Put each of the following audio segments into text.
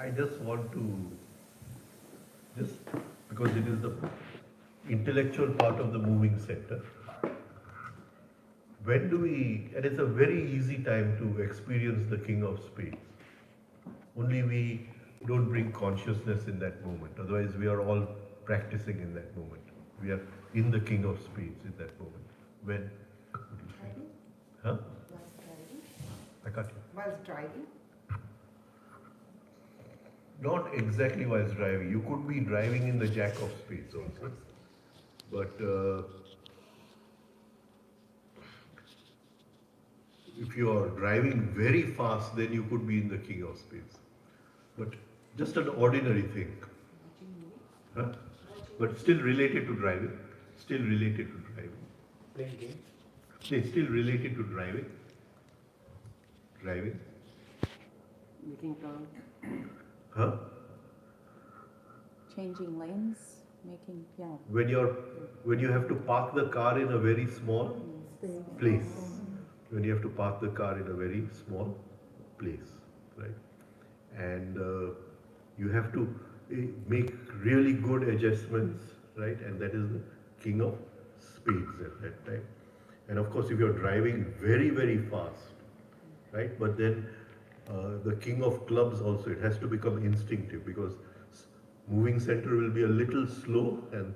I just want to, just because it is the intellectual part of the moving center, when do we, and it's a very easy time to experience the King of Spades. Only we don't bring consciousness in that moment. Otherwise, we are all practicing in that moment. We are in the King of Spades in that moment. When? Driving? Huh? Whilst driving? I can't hear. Whilst driving? Not exactly while driving. You could be driving in the Jack of Spades also. But if you are driving very fast, then you could be in the King of Spades. But just an ordinary thing. Watching movie? Huh? But still related to driving. Still related to driving. Playing games. Still related to driving. Driving. Making turn. Huh? Changing lanes, making, yeah. When you have to park the car in a very small place. When you have to park the car in a very small place, right? And you have to make really good adjustments, right? And that is the King of Spades at that time. And of course, if you're driving very, very fast, right? But then the King of Clubs also, it has to become instinctive because moving center will be a little slow and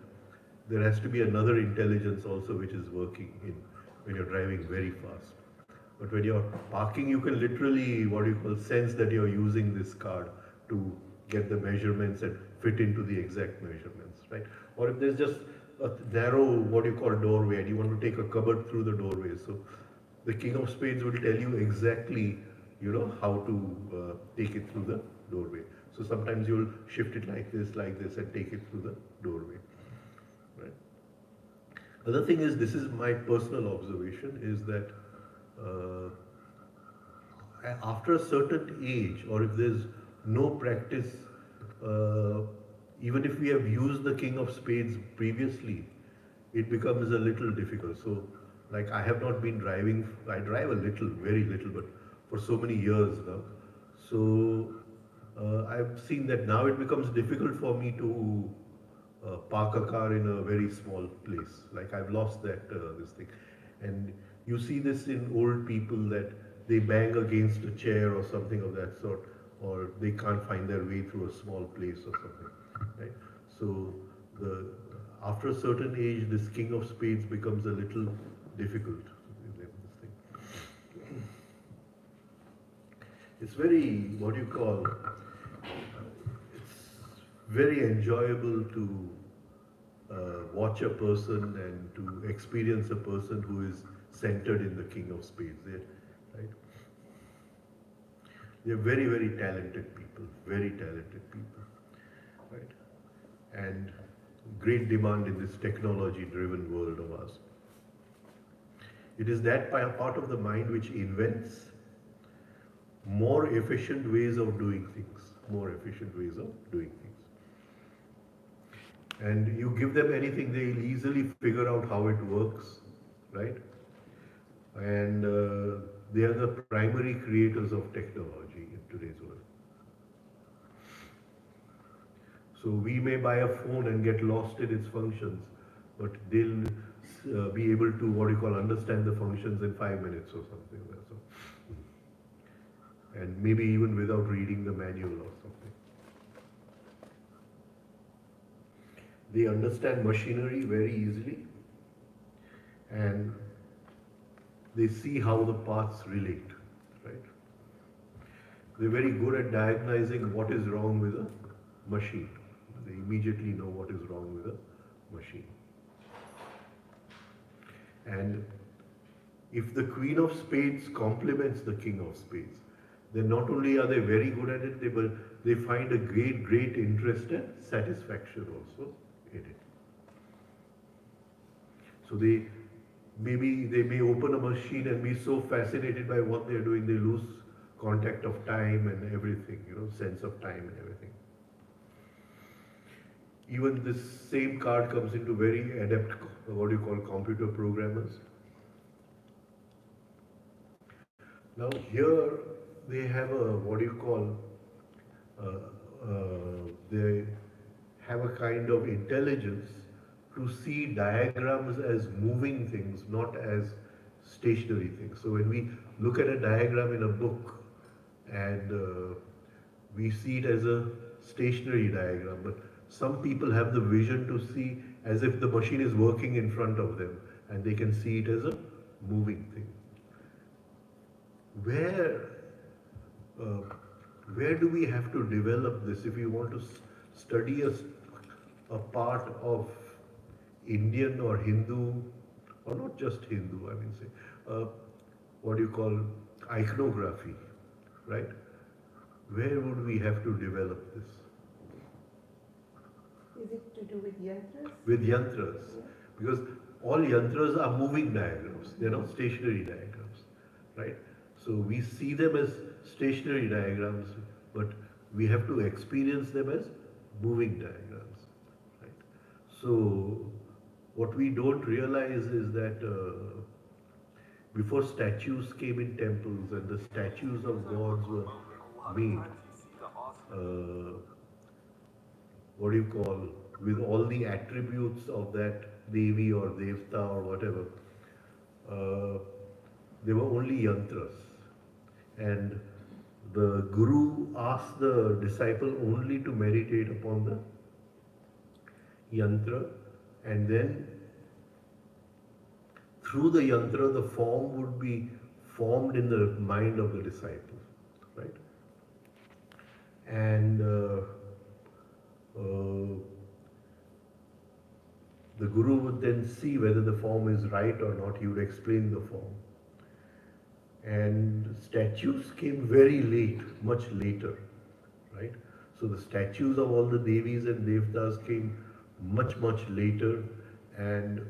there has to be another intelligence also which is working in when you're driving very fast. But when you're parking, you can literally, what you call, sense that you're using this card to get the measurements and fit into the exact measurements, right? Or if there's just a narrow, what you call, doorway and you want to take a cupboard through the doorway. So the King of Spades will tell you exactly, how to take it through the doorway. So sometimes you'll shift it like this and take it through the doorway, right? Other thing is, this is my personal observation, is that after a certain age, or if there's no practice, even if we have used the King of Spades previously, it becomes a little difficult. So, like, I have not been driving, I drive a little, very little, but for so many years now. So, I've seen that now it becomes difficult for me to park a car in a very small place. Like, I've lost that, this thing. And you see this in old people, that they bang against a chair or something of that sort, or they can't find their way through a small place or something, right? So after a certain age, this King of Spades becomes a little difficult. This thing. It's very, what do you call, it's very enjoyable to watch a person and to experience a person who is centered in the King of Spades, right? They're very, very talented people, right? And great demand in this technology-driven world of ours. It is that part of the mind which invents more efficient ways of doing things, And you give them anything, they'll easily figure out how it works, right? And they are the primary creators of technology in today's world. So we may buy a phone and get lost in its functions, but they'll be able to, what you call, understand the functions in 5 minutes or something like that. So, and maybe even without reading the manual or something. They understand machinery very easily, and they see how the parts relate, right? They're very good at diagnosing what is wrong with a machine. They immediately know what is wrong with a machine. And if the Queen of Spades complements the King of Spades, then not only are they very good at it, but they find a great interest and satisfaction also in it. So they may open a machine and be so fascinated by what they're doing, they lose contact of time and everything, sense of time and everything. Even this same card comes into very adept, what you call, computer programmers. Now here they have a, what you call, they have a kind of intelligence to see diagrams as moving things, not as stationary things. So when we look at a diagram in a book and we see it as a stationary diagram, but some people have the vision to see as if the machine is working in front of them and they can see it as a moving thing. Where uh, where do we have to develop this if we want to study a part of Indian or Hindu, or not just Hindu, I mean, say, uh, what do you call iconography, right? Where would we have to develop this? Is it to do with yantras? With yantras, Yeah. because all yantras are moving diagrams, they're not stationary diagrams, right? So we see them as stationary diagrams, but we have to experience them as moving diagrams, right? So what we don't realize is that before statues came in temples and the statues of gods were made, uh, what do you call, with all the attributes of that Devi or Devta or whatever, uh, they were only yantras. And the Guru asked the disciple only to meditate upon the yantra, and then through the yantra, the form would be formed in the mind of the disciple, right? And uh, the Guru would then see whether the form is right or not. He would explain the form. And statues came very late, much later, right? So the statues of all the Devis and Devtas came much later, and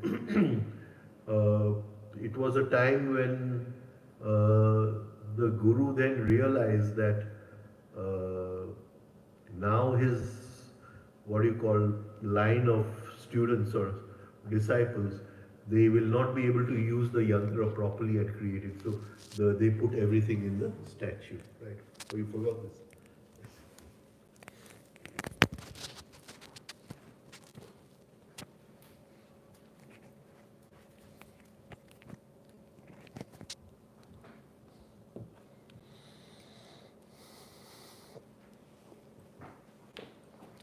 it was a time when the Guru then realized that now his, what do you call, line of students or disciples, they will not be able to use the yantra properly and create it. So they put everything in the statue, right? So you forgot this.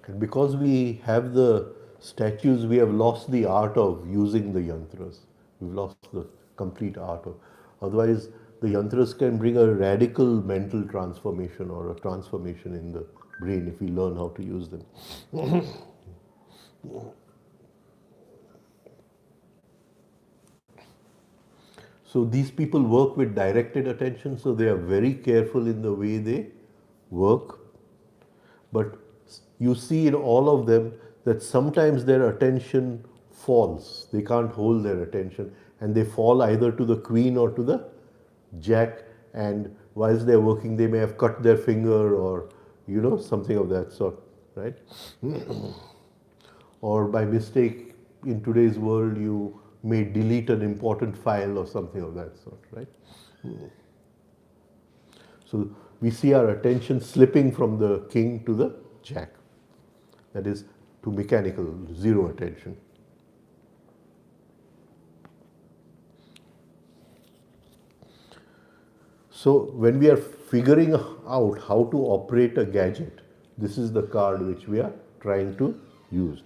And because we have the statues, we have lost the art of using the yantras. We've lost the complete art of. Otherwise, the yantras can bring a radical mental transformation or a transformation in the brain if we learn how to use them. So these people work with directed attention, so they are very careful in the way they work. But you see in all of them that sometimes their attention falls. They can't hold their attention and they fall either to the queen or to the jack, and whilst they're working they may have cut their finger or something of that sort, right? Or by mistake in today's world you may delete an important file or something of that sort, right? So we see our attention slipping from the king to the jack, that is to mechanical, zero attention. So when we are figuring out how to operate a gadget, this is the card which we are trying to use.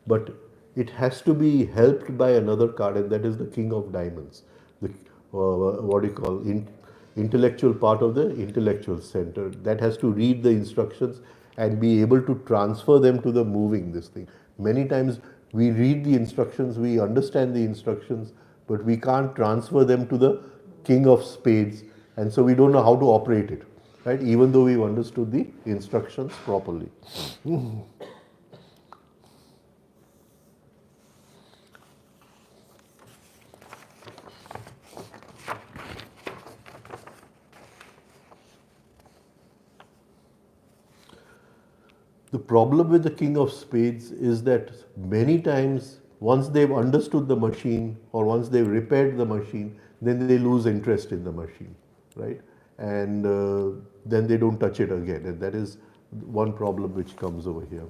But it has to be helped by another card, and that is the King of Diamonds, the what do you call, intellectual part of the intellectual center. That has to read the instructions and be able to transfer them to the moving this thing. Many times we read the instructions, we understand the instructions, but we can't transfer them to the King of Spades, and so we don't know how to operate it, right? Even though we've understood the instructions properly. The problem with the King of Spades is that many times, once they've understood the machine or once they've repaired the machine, then they lose interest in the machine, right? and then they don't touch it again. And that is one problem which comes over here.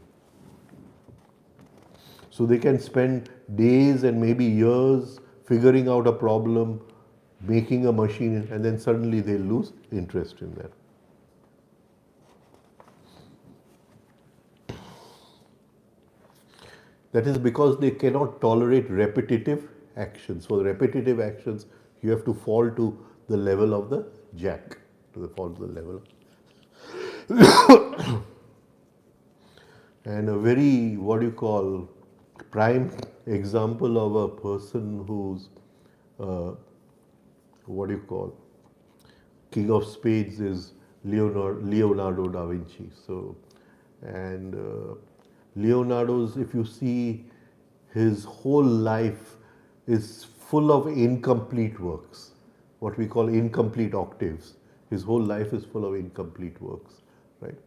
So they can spend days and maybe years figuring out a problem, making a machine, and then suddenly they lose interest in that. That is because they cannot tolerate repetitive actions. For repetitive actions, you have to fall to the level of the jack, fall to the level. And a very, what do you call, prime example of a person who's, what do you call, King of Spades is Leonardo da Vinci. So, and Leonardo's, if you see, his whole life is full of incomplete works, what we call incomplete octaves. His whole life is full of incomplete works, right?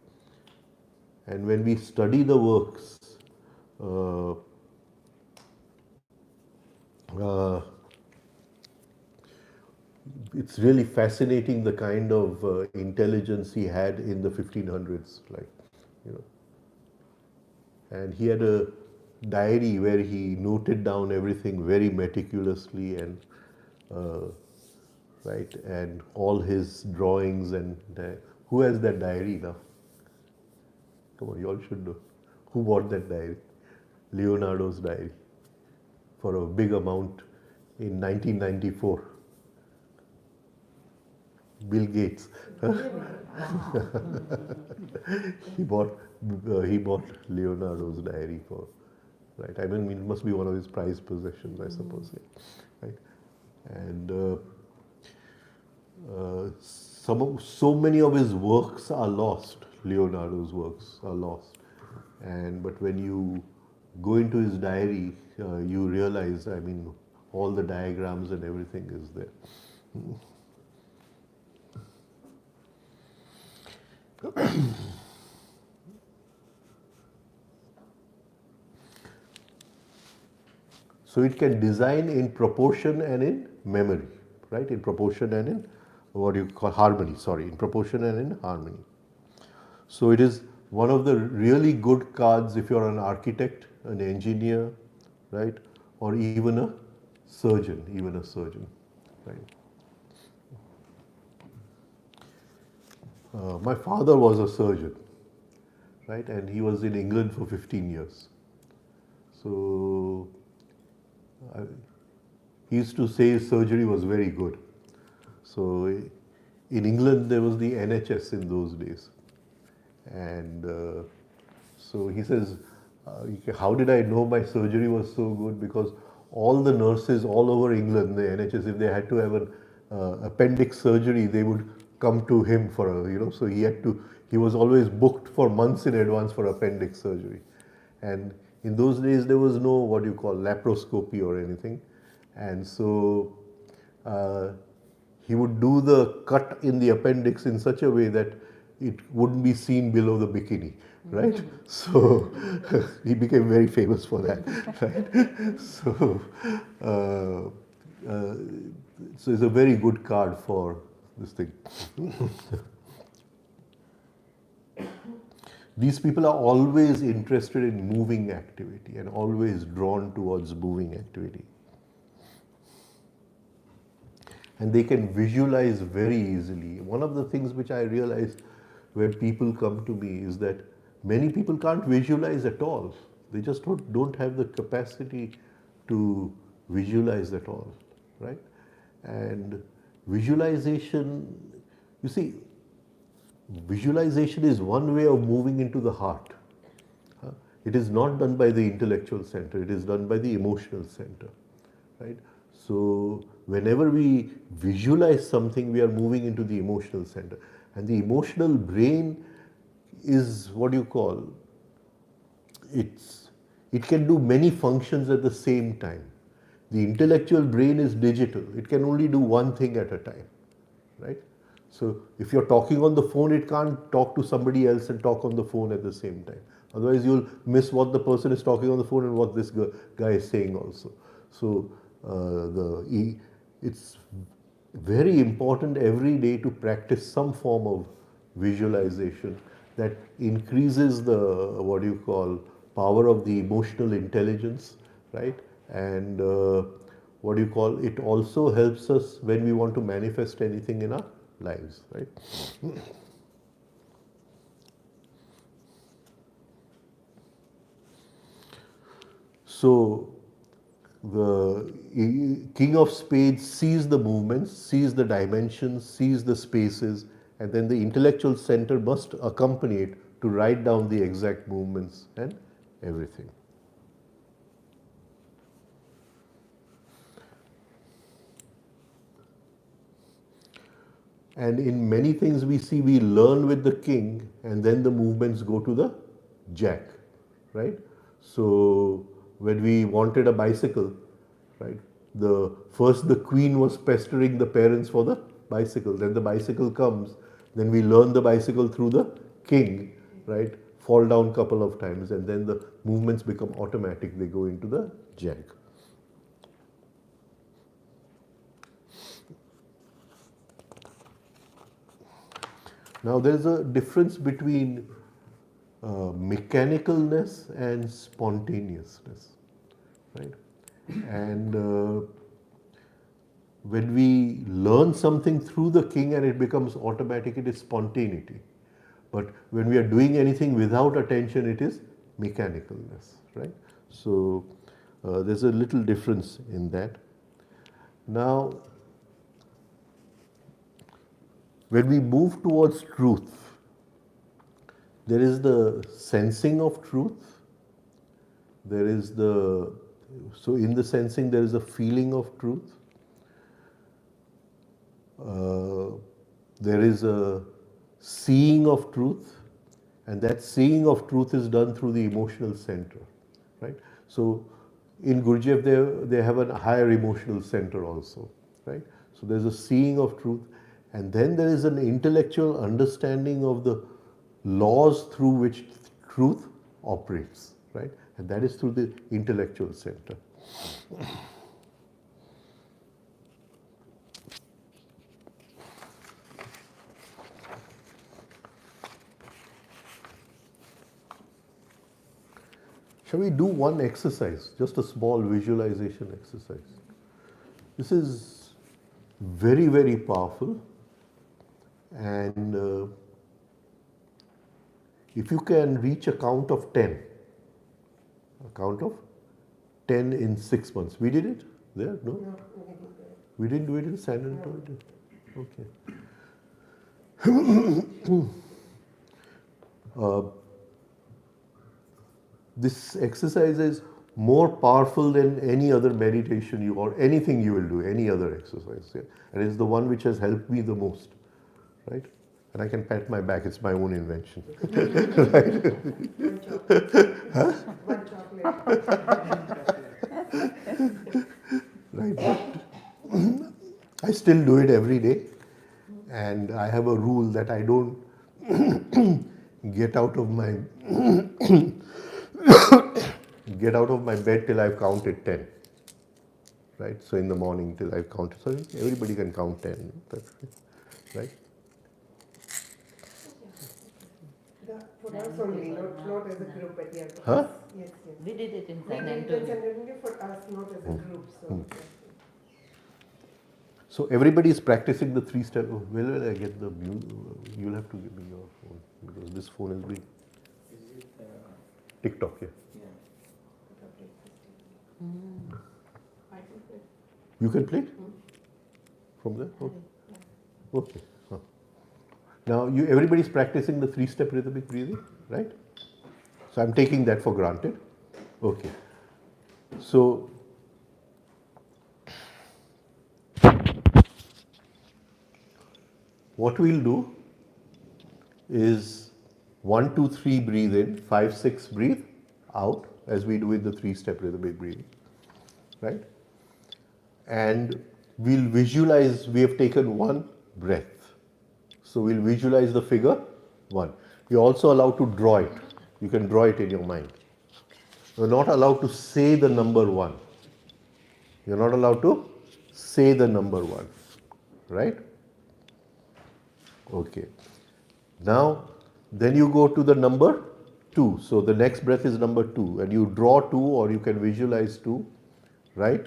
And when we study the works, uh, uh, it's really fascinating the kind of intelligence he had in the 1500s, like, you know. And he had a diary where he noted down everything very meticulously, and uh, right, and all his drawings. And who has that diary now? Come on, you all should know. Who bought that diary? Leonardo's diary for a big amount in 1994. Bill Gates. he bought he bought Leonardo's diary for, right. I mean, it must be one of his prized possessions, I suppose. Yeah. Right. And so many of his works are lost. Leonardo's works are lost, and but when you go into his diary, you realize, I mean, all the diagrams and everything is there. So it can design in proportion and in memory, right? In proportion and in what you call harmony, sorry, in proportion and in harmony. So it is one of the really good cards if you're an architect, an engineer, right? Or even a surgeon, right? My father was a surgeon, right? And he was in England for 15 years. So he used to say his surgery was very good. So in England, there was the NHS in those days. And so he says, how did I know my surgery was so good? Because all the nurses all over England, the NHS, if they had to have an appendix surgery, they would come to him for so he was always booked for months in advance for appendix surgery. And in those days, there was no what you call laparoscopy or anything. And so he would do the cut in the appendix in such a way that it wouldn't be seen below the bikini, right? So he became very famous for that, right? So, so it's a very good card for this thing. These people are always interested in moving activity and always drawn towards moving activity. And they can visualize very easily. One of the things which I realized when people come to me is that many people can't visualize at all. They just don't have the capacity to visualize at all, right? And visualization, you see, visualization is one way of moving into the heart. It is not done by the intellectual center, it is done by the emotional center, right? So whenever we visualize something, we are moving into the emotional center. And the emotional brain is what you call, it can do many functions at the same time. The intellectual brain is digital. It can only do one thing at a time, right? So if you're talking on the phone, it can't talk to somebody else and talk on the phone at the same time. Otherwise, you'll miss what the person is talking on the phone and what this guy is saying also. So it's very important every day to practice some form of visualization that increases the what do you call power of the emotional intelligence, right? And what do you call it also helps us when we want to manifest anything in our lives, right? So the King of Spades sees the movements, sees the dimensions, sees the spaces, and then the intellectual center must accompany it to write down the exact movements and everything. And in many things we see we learn with the king and then the movements go to the jack, right? So when we wanted a bicycle, right, the queen was pestering the parents for the bicycle, then the bicycle comes, then we learn the bicycle through the king, right, fall down couple of times and then the movements become automatic, they go into the jack. Now there's a difference between mechanicalness and spontaneousness, right? And when we learn something through the king and it becomes automatic, it is spontaneity. But when we are doing anything without attention, it is mechanicalness, right? So there's a little difference in that. Now, when we move towards truth, there is the sensing of truth. There is so in the sensing there is a feeling of truth. There is a seeing of truth, and that seeing of truth is done through the emotional center, right? So in Gurdjieff they have a higher emotional center also, right? So there's a seeing of truth, and then there is an intellectual understanding of the laws through which truth operates, right? And that is through the intellectual center. Shall we do one exercise, just a small visualization exercise? This is very, very powerful, and if you can reach a count of 10, in 6 months. We did it there? No? No, We didn't do it in San Antonio? Okay. This exercise is more powerful than any other meditation or anything you will do, any other exercise. Yeah? And it's the one which has helped me the most, right? And I can pat my back, it's my own invention. One chocolate. Huh? One chocolate. Right? But I still do it every day, and I have a rule that I don't get out of my bed till I've counted 10. Right? So in the morning till I've counted. So everybody can count 10. Right? For us only, not as a group at Yantra. Huh? Yes, yes. We did it in We San did it in Antonio. San Antonio for us, not as a group. So. So everybody is practicing the 3-step. Oh, where will I get the music? You'll have to give me your phone because this phone is being Is it? TikTok. Yeah. I can play. You can play from there. Okay. Okay. Huh. Now everybody is practicing the 3-step rhythmic breathing, right? So I'm taking that for granted. Okay. So what we'll do is 1, 2, 3 breathe in, 5, 6 breathe out as we do with the 3-step rhythmic breathing, right? And we'll visualize we have taken one breath. So we'll visualize the figure 1. You're also allowed to draw it. You can draw it in your mind. You're not allowed to say the number 1. You're not allowed to say the number 1, right? Okay. Now, then you go to the number 2. So the next breath is number 2, and you draw 2 or you can visualize 2, right?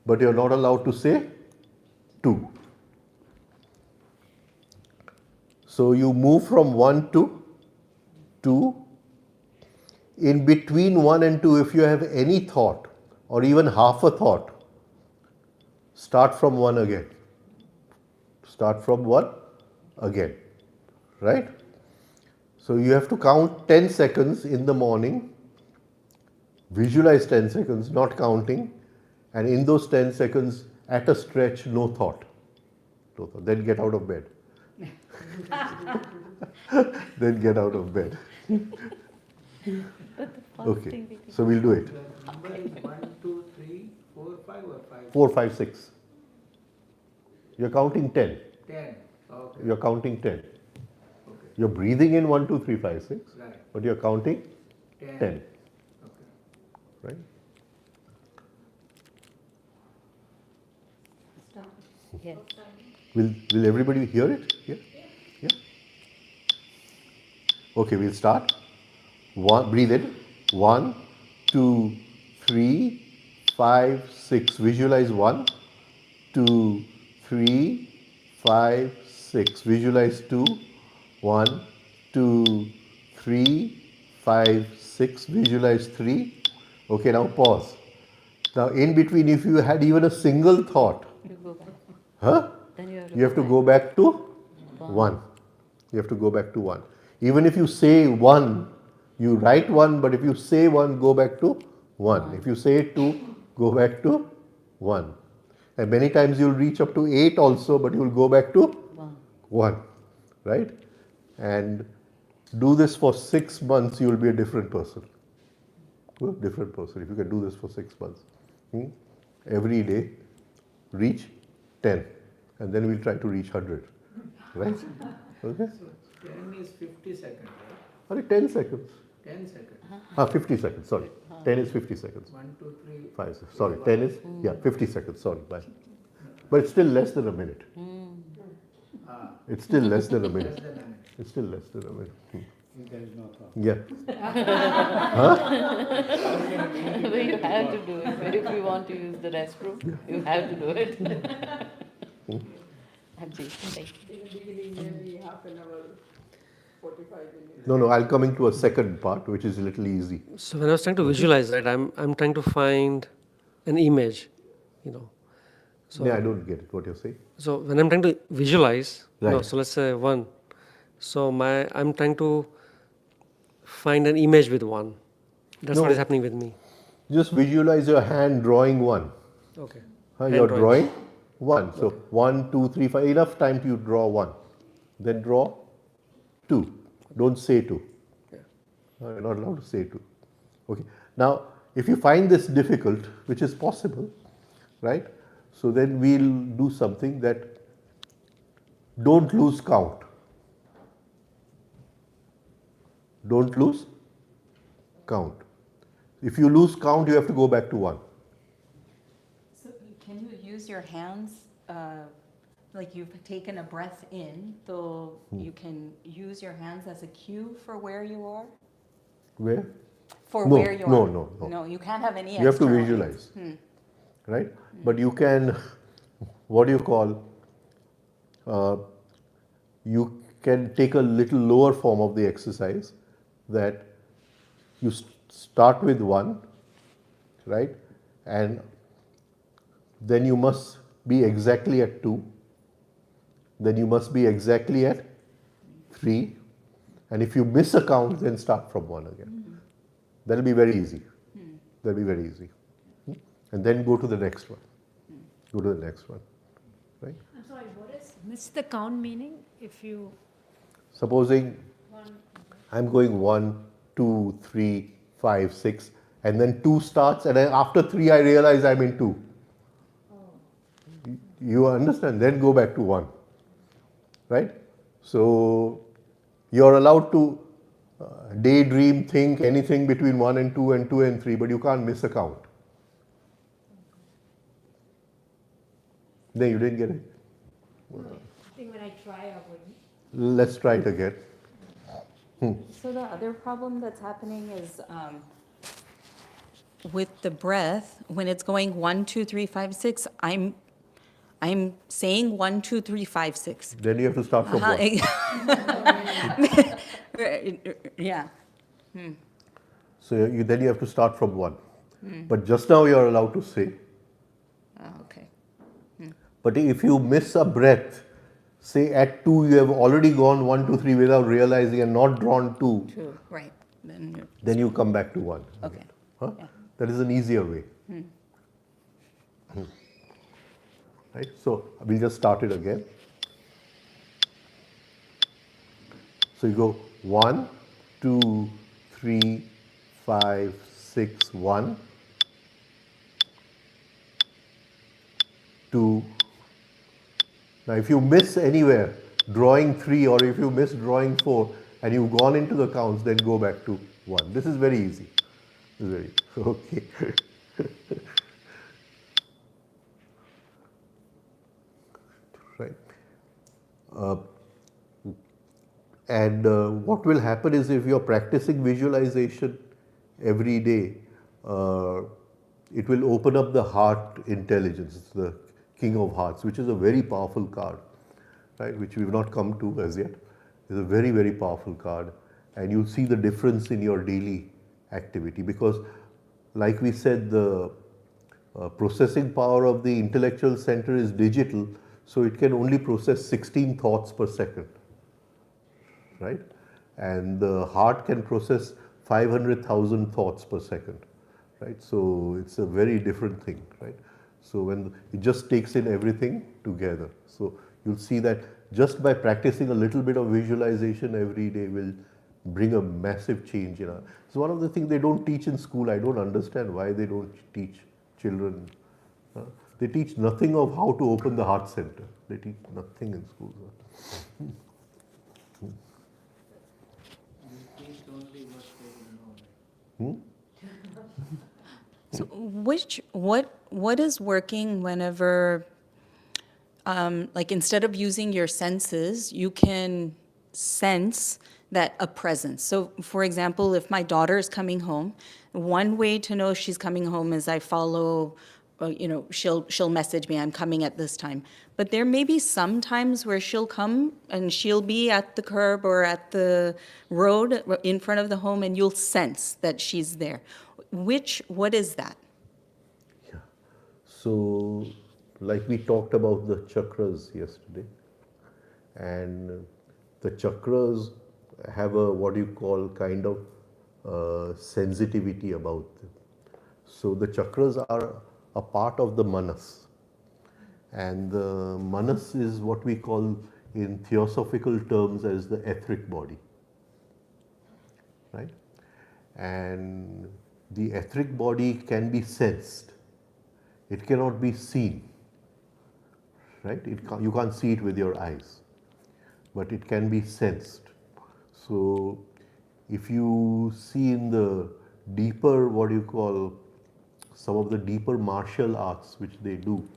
But you're not allowed to say 2. So you move from 1 to 2. In between 1 and 2, if you have any thought or even half a thought, start from 1 again. Start from 1 again, right? So you have to count 10 seconds in the morning, visualize 10 seconds, not counting, and in those 10 seconds, at a stretch, no thought. No thought. Then get out of bed. Then get out of bed. Okay, so we'll do it. The number is 1, 2, 3, 4, 5 or 5? 4, 5, 6. You're counting 10. 10. Okay. You're counting 10. Okay. You're breathing in 1, 2, 3, 5, 6, Right. but you're counting 10. 10, Okay. right? Yes. Will everybody hear it? Yeah? Yeah? Okay, we'll start. Breathe in. 1, 2, 3, 5, 6. Visualize 1, 2, 3, 5, 6. Visualize 2, 1, 2, 3, 5, 6. Visualize 3. Okay, now pause. Now in between, if you had even a single thought, You go back. huh? Then You have to go back to 1. You have to go back to 1. Even if you say 1, you write 1, but if you say 1, go back to 1. If you say 2, go back to 1. And many times you'll reach up to 8 also, but you'll go back to 1. Right? And do this for 6 months, you'll be a different person. A different person if you can do this for 6 months. Every day, reach 10. And then we'll try to reach 100. Right? Okay? So 10 is 50 seconds, right? Only 10 seconds. 10 seconds. 50 seconds, sorry. 10 is 50 seconds. 1, 2, 3. 5, 6. Sorry, 10 is, 50 seconds, sorry. Bye. But it's still less than a minute. Ah, It's still less than a less minute. than a minute. It's still less than a minute. There is no thought. Yeah. But you have to do it. But if you want to use the restroom, you have to do it. Ajay, thank you. In the beginning, maybe half an hour, 45 minutes. No, I'll come into a second part, which is a little easy. So when I was trying to visualize that, I'm trying to find an image, you know. So, Yeah, I don't get it, what you're saying. so when I'm trying to visualize, Right. so let's say 1. So I'm trying to find an image with 1. That's No. what is happening with me. Just visualize your hand drawing 1. Okay. You're Hand drawing 1. So 1, 2, 3, 5. Enough time to draw 1. Then draw 2. Don't say 2. You're not allowed to say 2. Okay. Now, if you find this difficult, which is possible, right? So then we'll do something that don't lose count. Don't lose count. If you lose count, you have to go back to 1. So can you use your hands, like you've taken a breath in, so you can use your hands as a cue for where you are? Where? For No, where you no, are? no. No, you can't have any You have to external visualize. hands. Right? But you can, what do you call, you can take a little lower form of the exercise that you start with 1, right? And then you must be exactly at 2. Then you must be exactly at 3. And if you miss a count, then start from 1 again. That'll be very easy. That'll be very easy. And then go to the next one. Go to the next one. Right? I'm sorry, what is miss the count meaning if you Supposing I'm going 1, 2, 3, 5, 6, and then 2 starts, and then after 3 I realize I'm in 2. You understand? Then go back to 1. Right? So you're allowed to daydream, think anything between 1 and 2 and 2 and 3, but you can't miss a count. No, you didn't get it. I think when I try, I would. Let's try it again. So the other problem that's happening is with the breath, when it's going 1, 2, 3, 5, 6, I'm saying 1, 2, 3, 5, 6. Then you have to start from 1. Yeah. So then you have to start from 1. But just now you are allowed to say. Oh, okay. But if you miss a breath, say at 2 you have already gone 1, 2, 3 without realizing and not drawn 2, True. Right. Then you're, then you come back to 1. okay. Huh? Yeah. That is an easier way. Right? So we'll just start it again. So you go 1, 2, 3, 5, 6, 1, 2. Now if you miss anywhere, drawing 3 or if you miss drawing 4 and you've gone into the counts, then go back to 1. This is very easy. This is very okay. Right. And what will happen is if you're practicing visualization every day, it will open up the heart intelligence. It's the King of Hearts, which is a very powerful card, right? Which we've not come to as yet. It's a very, very powerful card. And you'll see the difference in your daily activity because, like we said, the processing power of the intellectual center is digital, so it can only process 16 thoughts per second, right? And the heart can process 500,000 thoughts per second, right? So it's a very different thing, right? So when it just takes in everything together. So you'll see that just by practicing a little bit of visualization every day will bring a massive change in our. It's one of the things they don't teach in school. I don't understand why they don't teach children. They teach nothing of how to open the heart center. They teach nothing in schools. They teach only what they will know. So what is working whenever, like instead of using your senses, you can sense that a presence. So for example, if my daughter is coming home, one way to know she's coming home is I follow, she'll message me, I'm coming at this time. But there may be some times where she'll come and she'll be at the curb or at the road in front of the home and you'll sense that she's there. What is that? Yeah. So, like we talked about the chakras yesterday, and the chakras have a what you call kind of sensitivity about them. So the chakras are a part of the manas, and the manas is what we call in theosophical terms as the etheric body, right? And the etheric body can be sensed. It cannot be seen, right? You can't see it with your eyes, but it can be sensed. So if you see in the deeper, what you call, some of the deeper martial arts which they do,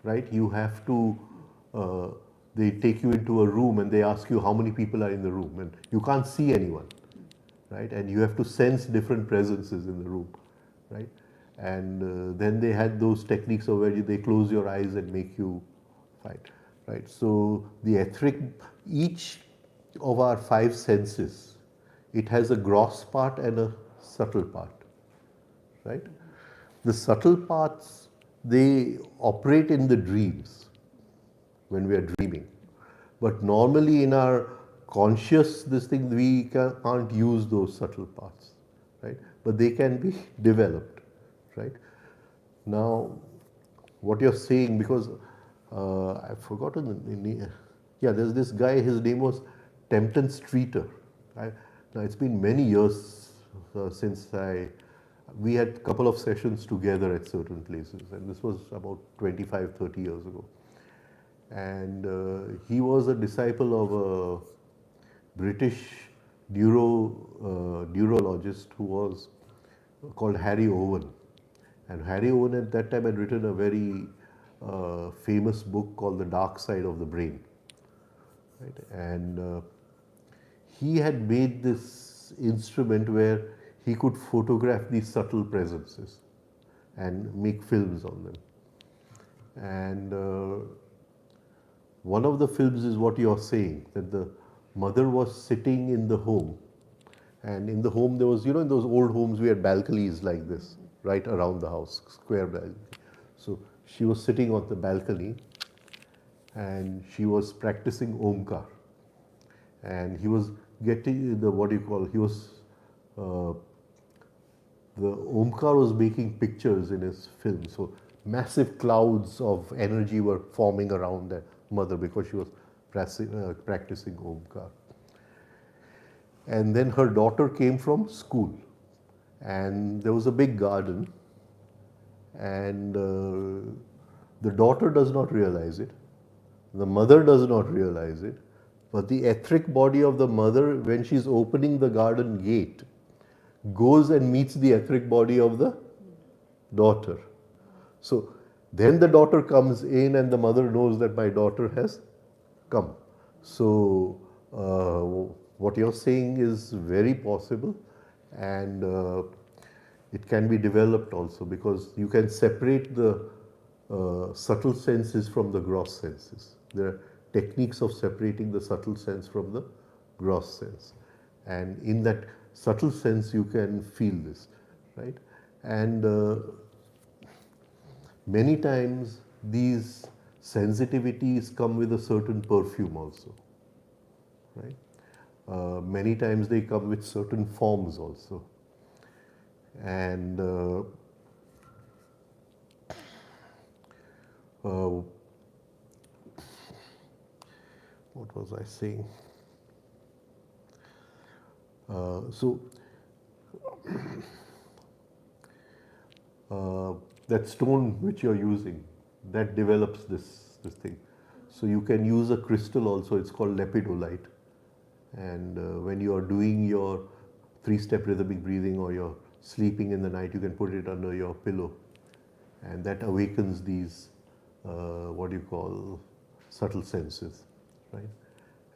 right? You have to, they take you into a room and they ask you how many people are in the room and you can't see anyone, right? And you have to sense different presences in the room, right? And then they had those techniques of where they close your eyes and make you fight, right? So the etheric, each of our 5 senses, it has a gross part and a subtle part, right? The subtle parts, they operate in the dreams when we are dreaming. But normally in our conscious this thing, we can't use those subtle parts, right? But they can be developed, right? Now, what you're saying, because I've forgotten, yeah, there's this guy, his name was Tempton Streeter. Now, it's been many years since we had a couple of sessions together at certain places, and this was about 25, 30 years ago. And he was a disciple of a British neurologist who was called Harry Owen. And Harry Owen at that time had written a very a famous book called The Dark Side of the Brain. Right? And he had made this instrument where he could photograph these subtle presences and make films on them. And one of the films is what you're saying, that the mother was sitting in the home. And in the home there was, in those old homes we had balconies like this, right around the house, square balcony. So she was sitting on the balcony and she was practicing Omkar. And he was getting the, the Omkar was making pictures in his film. So massive clouds of energy were forming around the mother because she was practicing Omkar. And then her daughter came from school, and there was a big garden, and the daughter does not realize it, the mother does not realize it, but the etheric body of the mother, when she's opening the garden gate, goes and meets the etheric body of the daughter. So then the daughter comes in and the mother knows that my daughter has come. So what you're saying is very possible, and it can be developed also, because you can separate the subtle senses from the gross senses. There are techniques of separating the subtle sense from the gross sense, and in that subtle sense you can feel this, right? And many times these sensitivities come with a certain perfume also, right? Many times they come with certain forms also. And what was I saying? So that stone which you're using, that develops this thing. So you can use a crystal also, it's called lepidolite. And when you are doing your 3-step rhythmic breathing or you're sleeping in the night, you can put it under your pillow. And that awakens these, subtle senses, right?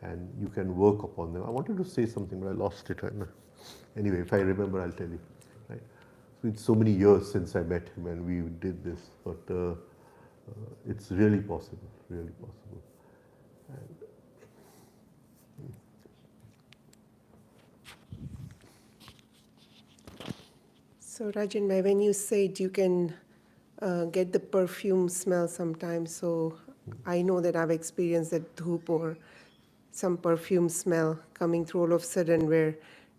And you can work upon them. I wanted to say something, but I lost it. Anyway, if I remember, I'll tell you, right? So it's so many years since I met him and we did this, but it's really possible, really possible. And So Rajan, when you said you can get the perfume smell sometimes, so I know that I've experienced that dhoop or some perfume smell coming through all of a sudden where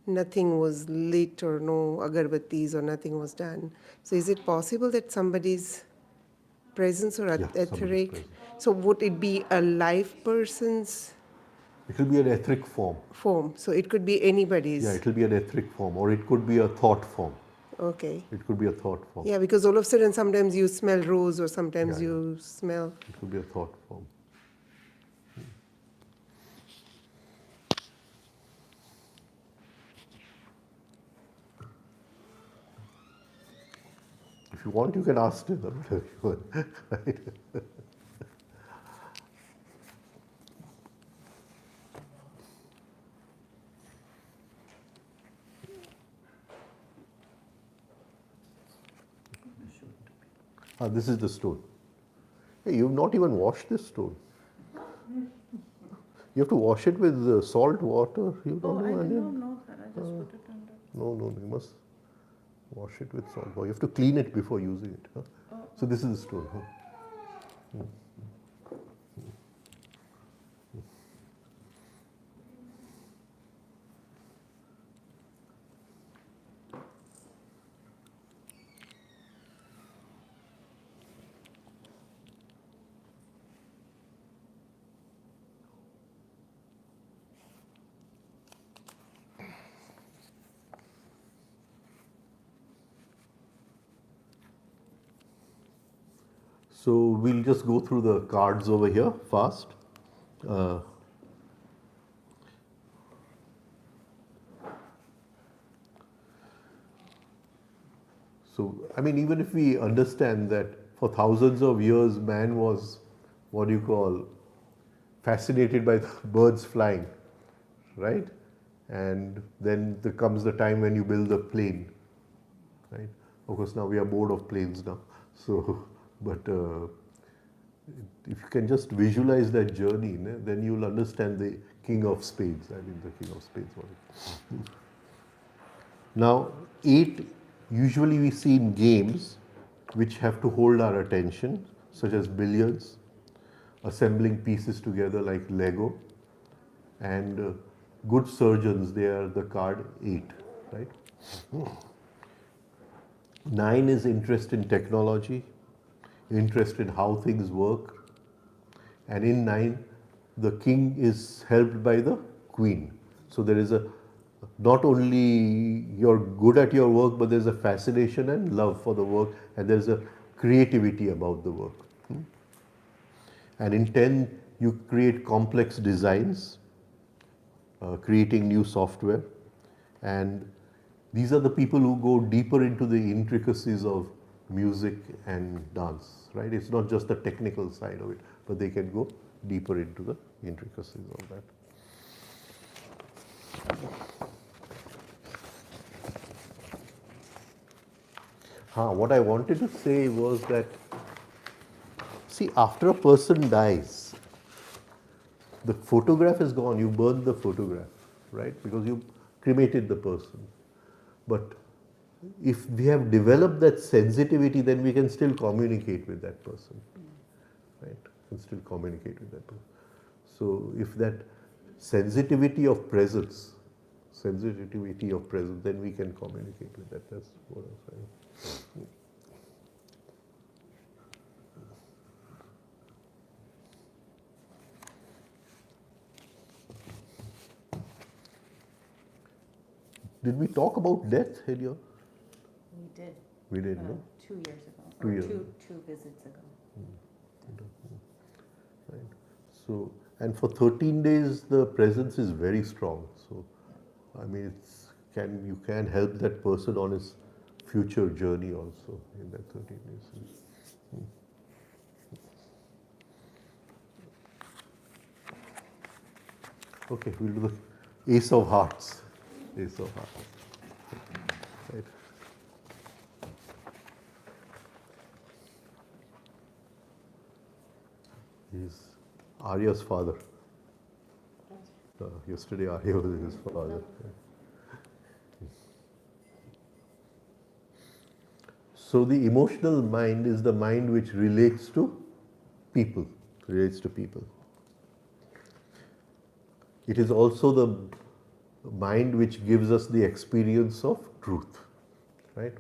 nothing was lit or no agarbattis or nothing was done. So is it possible that somebody's presence or yeah, somebody's etheric? present. So would it be a live person's It will be an etheric form. form? So it could be Yeah, anybody's. it will be an etheric form, or it could be a thought form. Okay. It could be a thought form. Yeah, because all of a sudden sometimes you smell rose or sometimes Yeah, you smell. It could be a thought form. If you want, you can ask them whatever you want. Right? This is the stone. Hey, you've not even washed this stone. You have to wash it with salt water. You don't know any? No, sir, I just put it under. No, you must wash it with salt water. You have to clean it before using it. Huh? So this is the stone. Huh? So we'll just go through the cards over here fast. So, I mean, even if we understand that for thousands of years, man was what you call fascinated by the birds flying, right? And then there comes the time when you build a plane, right? Of course, now we are bored of planes now. So, but if you can just visualize that journey, then you'll understand the King of Spades. I mean, the King of Spades. Now, 8 usually we see in games which have to hold our attention, such as billiards, assembling pieces together like Lego, and good surgeons, they are the card 8, right? 9 is interest in technology, interest in how things work, and in 9, the king is helped by the queen. So there is a, not only you're good at your work, but there's a fascination and love for the work, and there's a creativity about the work. And in 10, you create complex designs, creating new software, and these are the people who go deeper into the intricacies of music and dance, right? It's not just the technical side of it, but they can go deeper into the intricacies of that. What I wanted to say was that, see, after a person dies, the photograph is gone, you burn the photograph, right? Because you cremated the person. But if we have developed that sensitivity, then we can still communicate with that person, right? Can still communicate with that person. So if that sensitivity of presence, then we can communicate with that. That's what I'm saying. Did we talk about death, Helio? We did. We did, no? 2 years ago. 2 or years. Two visits ago. Right. So, and for 13 days, the presence is very strong. So, I mean, you can help that person on his future journey also in that 13 days. Okay, we'll do the Ace of Hearts. Ace of Hearts. Right. He's Arya's father. Yesterday Arya was his father. So the emotional mind is the mind which relates to people, It is also the mind which gives us the experience of truth, right?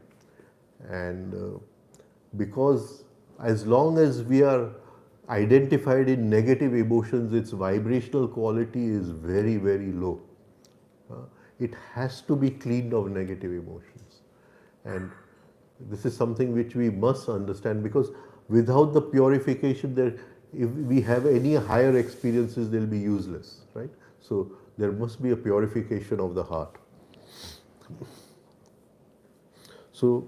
And because as long as we are identified in negative emotions, its vibrational quality is very, very low. It has to be cleaned of negative emotions. And this is something which we must understand, because without the purification, if we have any higher experiences, they'll be useless, right? So there must be a purification of the heart. So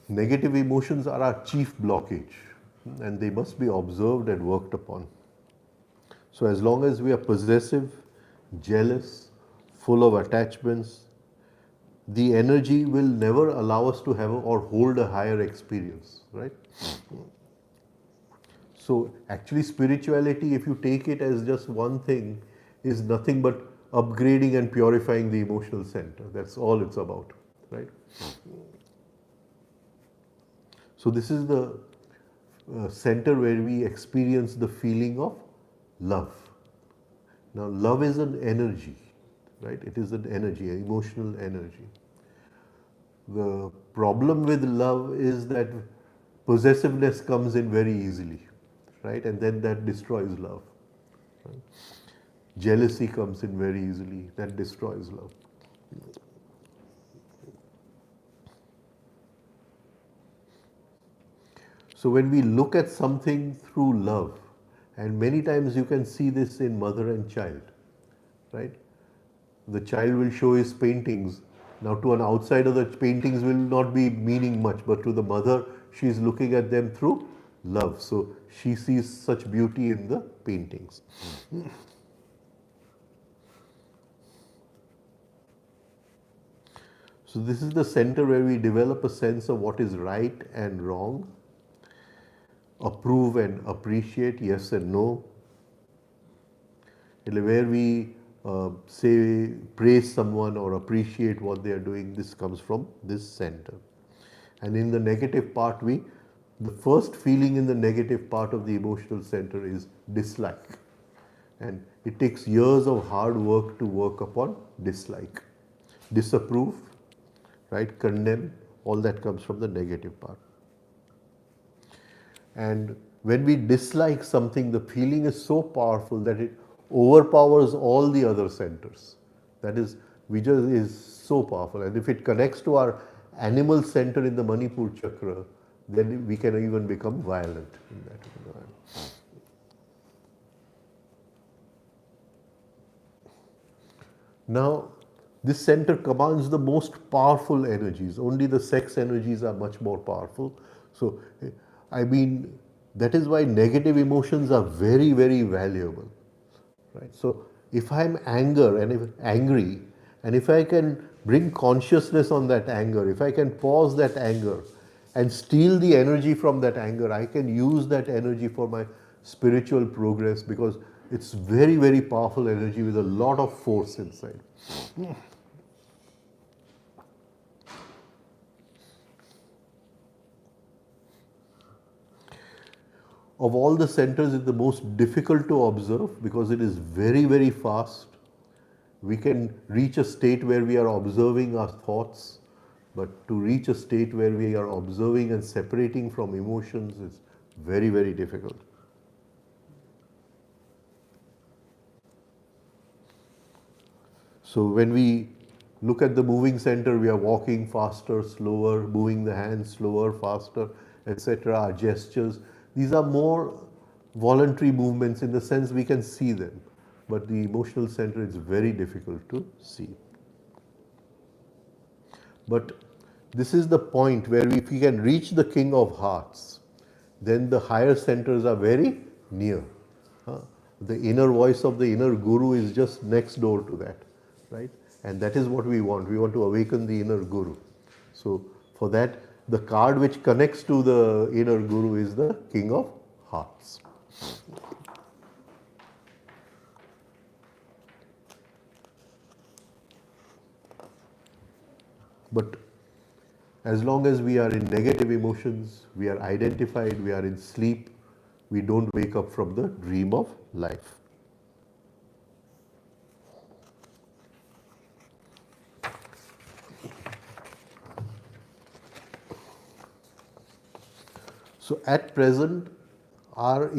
negative emotions are our chief blockage, and they must be observed and worked upon. So as long as we are possessive, jealous, full of attachments, the energy will never allow us to have or hold a higher experience, right? So actually spirituality, if you take it as just one thing, is nothing but upgrading and purifying the emotional center. That's all it's about, right? So this is the center where we experience the feeling of love. Now love is an energy, right? It is an energy, an emotional energy. The problem with love is that possessiveness comes in very easily, right? And then that destroys love. Right? Jealousy comes in very easily, that destroys love. So when we look at something through love, and many times you can see this in mother and child, right? The child will show his paintings. Now to an outsider, the paintings will not be meaning much, but to the mother, she is looking at them through love. So she sees such beauty in the paintings. So this is the center where we develop a sense of what is right and wrong, approve and appreciate, yes and no, where we say praise someone or appreciate what they are doing. This comes from this center. And in the negative part, the first feeling in the negative part of the emotional center is dislike, and it takes years of hard work to work upon dislike. Disapprove, right, condemn, all that comes from the negative part. And when we dislike something, the feeling is so powerful that it overpowers all the other centers. That is, Vijay is so powerful. And if it connects to our animal center in the Manipur chakra, then we can even become violent in that environment. Now, this center commands the most powerful energies. Only the sex energies are much more powerful. So, I mean, that is why negative emotions are very, very valuable. Right? So, if I'm angry, and if I can bring consciousness on that anger, if I can pause that anger and steal the energy from that anger, I can use that energy for my spiritual progress, because it's very, very powerful energy with a lot of force inside. Of all the centers, it's the most difficult to observe because it is very, very fast. We can reach a state where we are observing our thoughts, but to reach a state where we are observing and separating from emotions is very, very difficult. So when we look at the moving center, we are walking faster, slower, moving the hands slower, faster, etc. Our gestures, these are more voluntary movements in the sense we can see them. But the emotional center is very difficult to see. But this is the point where if we can reach the King of Hearts, then the higher centers are very near. The inner voice of the inner guru is just next door to that, right? And that is what we want. We want to awaken the inner guru. So for that, the card which connects to the inner guru is the King of Hearts. But as long as we are in negative emotions, we are identified, we are in sleep, we don't wake up from the dream of life. So at present, our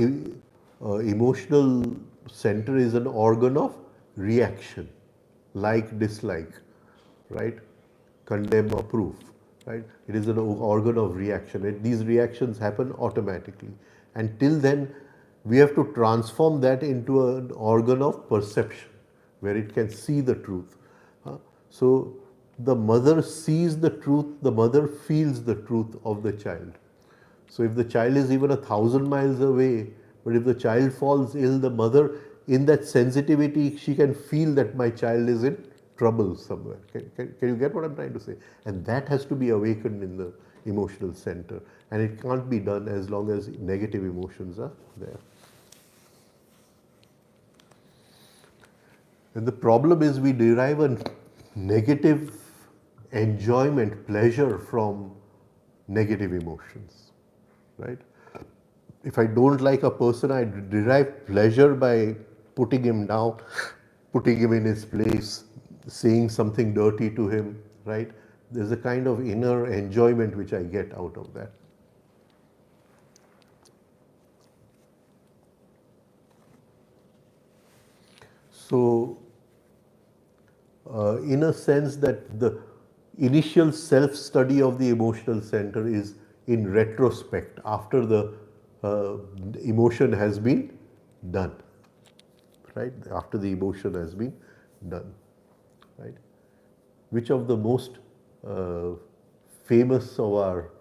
emotional center is an organ of reaction, like, dislike, right? Condemn, approve, right? It is an organ of reaction. These reactions happen automatically. And till then, we have to transform that into an organ of perception, where it can see the truth. So the mother sees the truth, the mother feels the truth of the child. So if the child is even 1,000 miles away, but if the child falls ill, the mother, in that sensitivity, she can feel that my child is in trouble somewhere. Can you get what I'm trying to say? And that has to be awakened in the emotional center. And it can't be done as long as negative emotions are there. And the problem is we derive a negative enjoyment, pleasure from negative emotions, right? If I don't like a person, I derive pleasure by putting him down, putting him in his place, saying something dirty to him, right? There's a kind of inner enjoyment which I get out of that. So, in a sense, that the initial self-study of the emotional center is in retrospect, after the emotion has been done, right? After the emotion has been done, right? Which of the most famous of our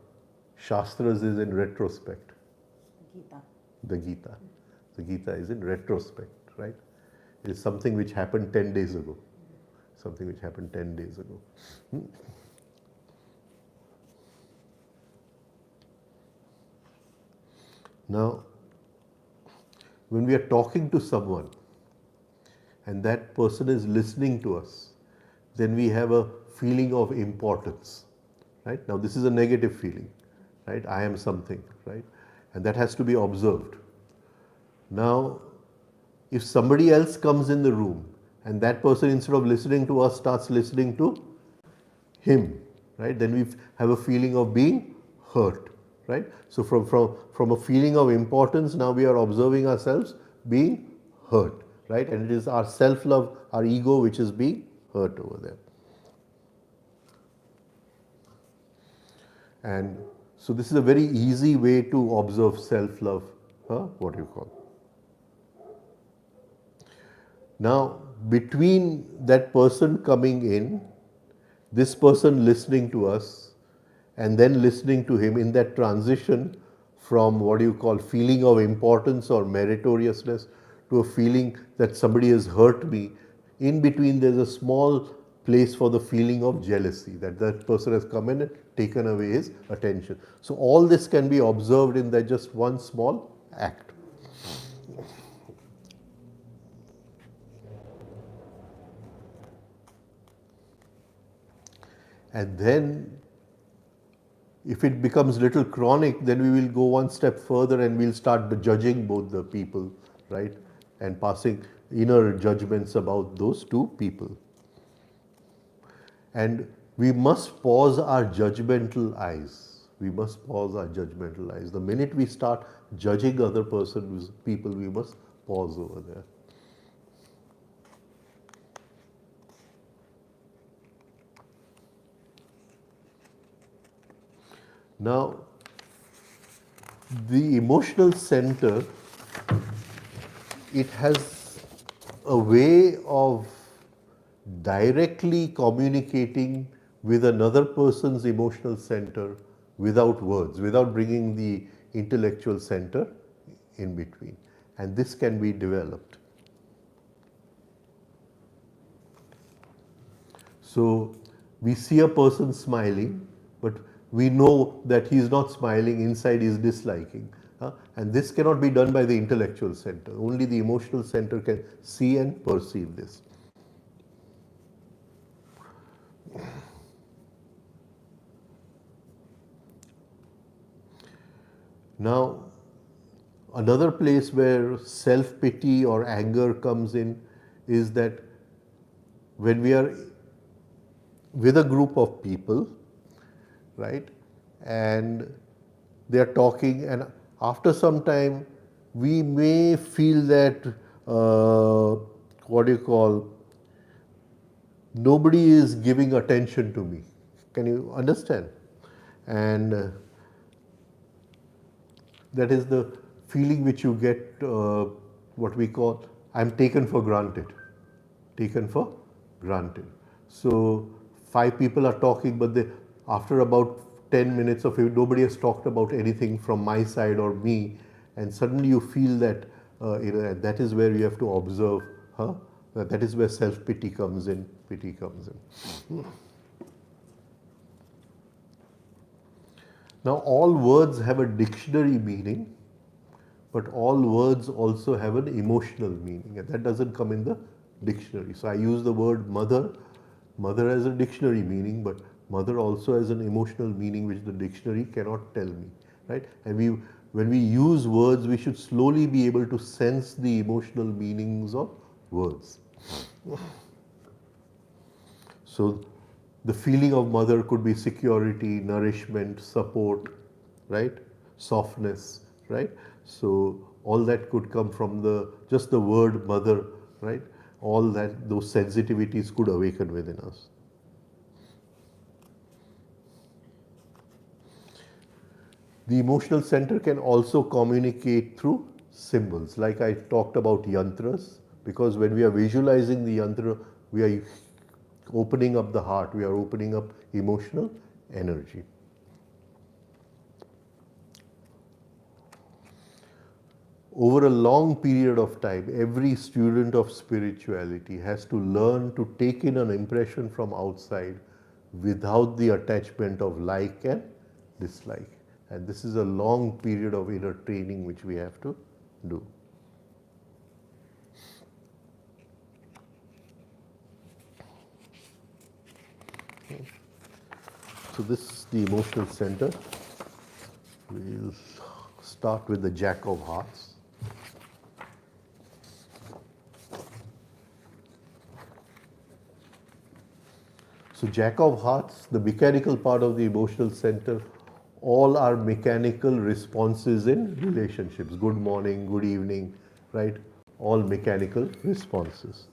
Shastras is in retrospect. Gita. The Gita. The Gita is in retrospect, right? It is something which happened 10 days ago. Something which happened 10 days ago. Now, when we are talking to someone and that person is listening to us, then we have a feeling of importance, right? Now, this is a negative feeling, right? I am something, right? And that has to be observed. Now, if somebody else comes in the room and that person, instead of listening to us, starts listening to him, right? Then we have a feeling of being hurt, right? So from a feeling of importance, now we are observing ourselves being hurt, right? And it is our self-love, our ego, which is being hurt over there. And so this is a very easy way to observe self-love, what do you call? Now, between that person coming in, this person listening to us, and then listening to him, in that transition from what do you call feeling of importance or meritoriousness to a feeling that somebody has hurt me, in between there's a small place for the feeling of jealousy, that that person has come in and taken away his attention. So all this can be observed in that just one small act. And then if it becomes little chronic, then we will go one step further and we'll start judging both the people, right? And passing inner judgments about those two people. And we must pause our judgmental eyes. We must pause our judgmental eyes. The minute we start judging other people, we must pause over there. Now, the emotional center, it has a way of directly communicating with another person's emotional center without words, without bringing the intellectual center in between. And this can be developed. So, we see a person smiling, but we know that he is not smiling, inside he is disliking. And this cannot be done by the intellectual center. Only the emotional center can see and perceive this. Now, another place where self-pity or anger comes in is that when we are with a group of people, right, and they are talking, and after some time we may feel that what do you call, nobody is giving attention to me. Can you understand? And that is the feeling which you get, what we call, I'm taken for granted. Taken for granted. So 5 people are talking, but after about 10 minutes of it, nobody has talked about anything from my side or me, and suddenly you feel that that is where you have to observe. That is where self-pity comes in. Pity comes in. Now, all words have a dictionary meaning, but all words also have an emotional meaning, and that doesn't come in the dictionary. So I use the word mother. Mother has a dictionary meaning, but mother also has an emotional meaning which the dictionary cannot tell me, right? And when we use words, we should slowly be able to sense the emotional meanings of words. So the feeling of mother could be security, nourishment, support, right? Softness, right? So all that could come from just the word mother, right? All that, those sensitivities could awaken within us. The emotional center can also communicate through symbols, like I talked about yantras, because when we are visualizing the yantra, we are opening up the heart, we are opening up emotional energy. over a long period of time, every student of spirituality has to learn to take in an impression from outside without the attachment of like and dislike. And this is a long period of inner training which we have to do. So this is the emotional center. We'll start with the Jack of Hearts. So Jack of Hearts, the mechanical part of the emotional center, all are mechanical responses in relationships. Good morning, good evening, right? All mechanical responses.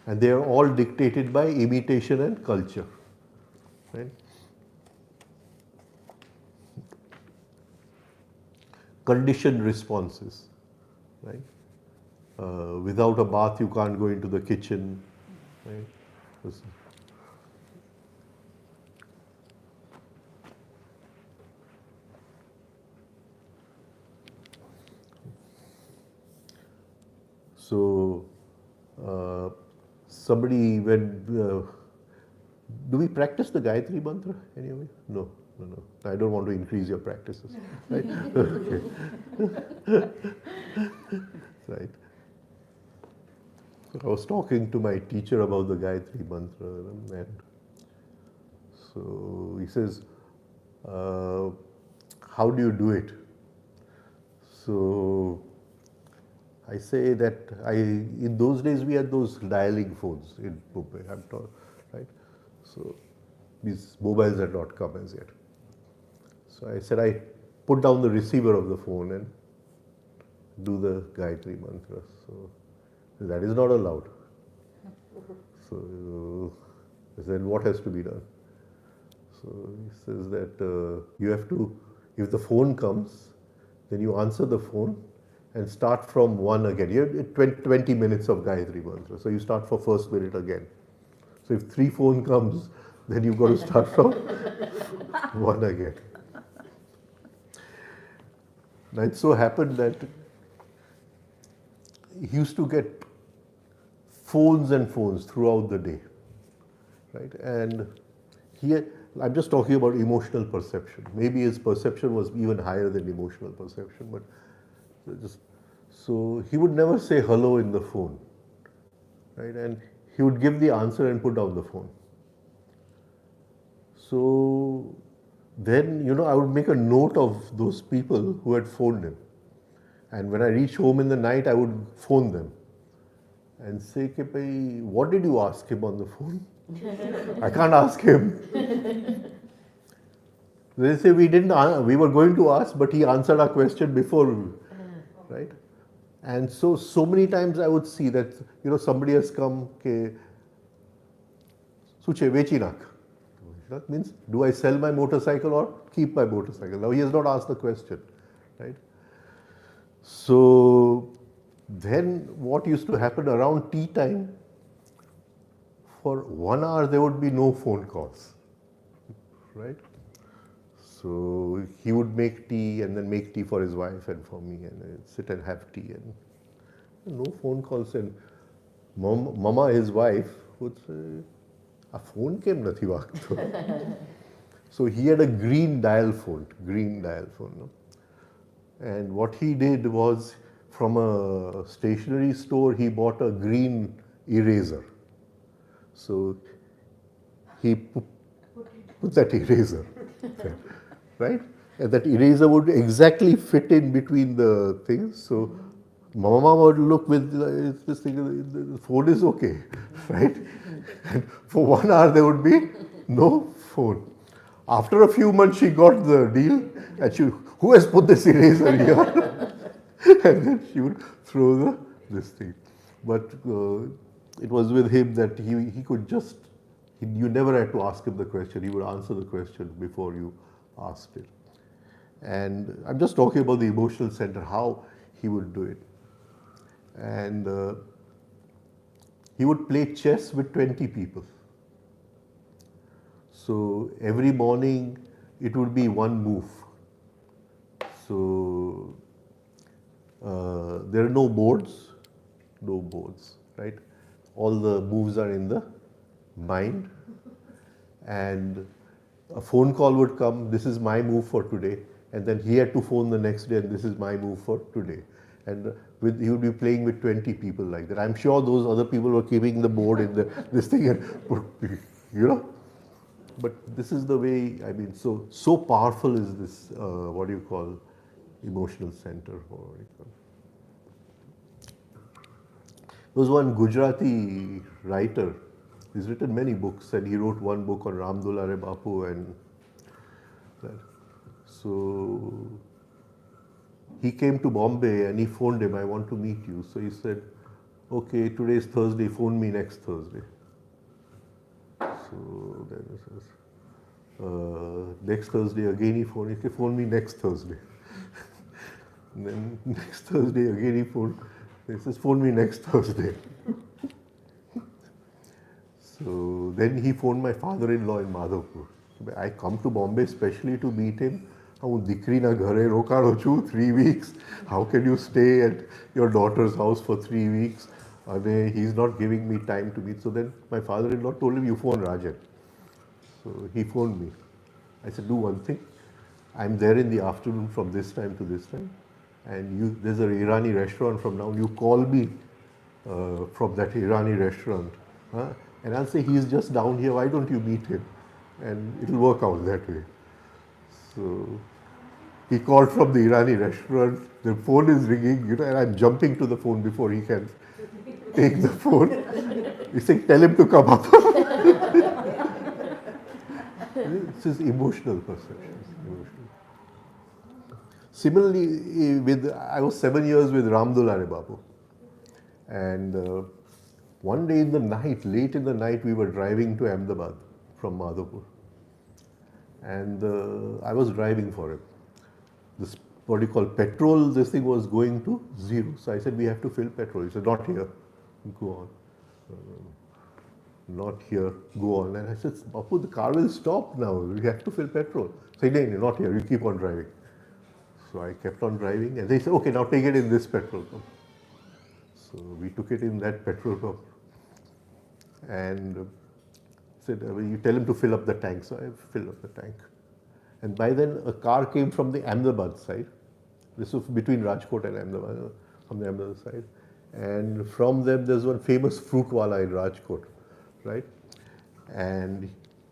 And they are all dictated by imitation and culture, right? Conditioned responses, right? Without a bath, you can't go into the kitchen, right? So, somebody when do we practice the Gayatri mantra anyway? No. I don't want to increase your practices, right? Okay. Right. So I was talking to my teacher about the Gayatri mantra, and so he says, "How do you do it?" So I say that in those days we had those dialing phones in Mumbai, I'm told, right? So these mobiles had not come as yet. So I said I put down the receiver of the phone and do the Gayatri mantra. So that is not allowed. So I said, what has to be done? So he says that you have to, if the phone comes, then you answer the phone and start from 1 again. You have 20 minutes of Gayatri mantra. So you start for first minute again. So if 3 phone comes, then you've got to start from 1 again. Now it so happened that he used to get phones and phones throughout the day, right? And I'm just talking about emotional perception. Maybe his perception was even higher than emotional perception, but so he would never say hello in the phone, right? And he would give the answer and put down the phone. So then, I would make a note of those people who had phoned him. And when I reach home in the night, I would phone them and say, what did you ask him on the phone? I can't ask him. They say, we were going to ask, but he answered our question before, right? And so many times I would see that, somebody has come, Suche vechinak. That means, do I sell my motorcycle or keep my motorcycle? Now he has not asked the question, right? So then what used to happen around tea time, for 1 hour there would be no phone calls, right? So he would make tea and then make tea for his wife and for me, and I'd sit and have tea, and no phone calls. And Mama, his wife, would say, a phone came nathi waqt. So he had a green dial phone. No? And what he did was, from a stationery store, he bought a green eraser. So he put that eraser, right? And that eraser would exactly fit in between the things. So Mama would look with this thing, the phone is okay, right? And for 1 hour there would be no phone. After a few months she got the deal, and who has put this eraser here? And then she would throw this thing. But it was with him that he could just, you never had to ask him the question. He would answer the question before you asked it. And I'm just talking about the emotional center, how he would do it. And he would play chess with 20 people. So every morning it would be one move. So there are no boards, right? All the moves are in the mind, and a phone call would come, this is my move for today, and then he had to phone the next day, and this is my move for today. And he would be playing with 20 people like that. I'm sure those other people were keeping the board in this thing, and you know. But this is the way, I mean, so powerful is this, what do you call, emotional center, or what do you call. There was one Gujarati writer. He's written many books, and he wrote one book on Ram Dulare Bapu, and that. So he came to Bombay, and he phoned him, I want to meet you. So he said, okay, today is Thursday, phone me next Thursday. So then he says, next Thursday again he phoned, he said, phone me next Thursday. And then next Thursday again he phoned, he says, phone me next Thursday. So then he phoned my father-in-law in Madhavpur. I come to Bombay specially to meet him. હું દીકરીના ઘરે રોકાણો છું 3 weeks. How can you stay at your daughter's house for 3 weeks? And he's not giving me time to meet. So then my father-in-law told him, you phone Rajan. So he phoned me. I said, do one thing. I'm there in the afternoon from this time to this time. And there's an Irani restaurant from now. You call me from that Irani restaurant. And I'll say, he's just down here. Why don't you meet him? And it'll work out that way. So he called from the Irani restaurant. The phone is ringing, and I'm jumping to the phone before he can take the phone. He's saying, tell him to come up. This is emotional perception. Similarly, I was 7 years with Ram Dulare Babu. And one day in the night, late in the night, we were driving to Ahmedabad from Madhavpur. And I was driving for him. This, what do you call, petrol, this thing was going to 0. So I said, we have to fill petrol. He said, not here. Go on. Not here. Go on. And I said, Bapu, the car will stop now. We have to fill petrol. He said, no, not here. You keep on driving. So I kept on driving. And they said, okay, now take it in this petrol pump. So we took it in that petrol pump. And said, you tell him to fill up the tank. So I filled up the tank. And by then, a car came from the Ahmedabad side. This was between Rajkot and Ahmedabad, from the Ahmedabad side. And from them, there's one famous fruit wala in Rajkot, right? And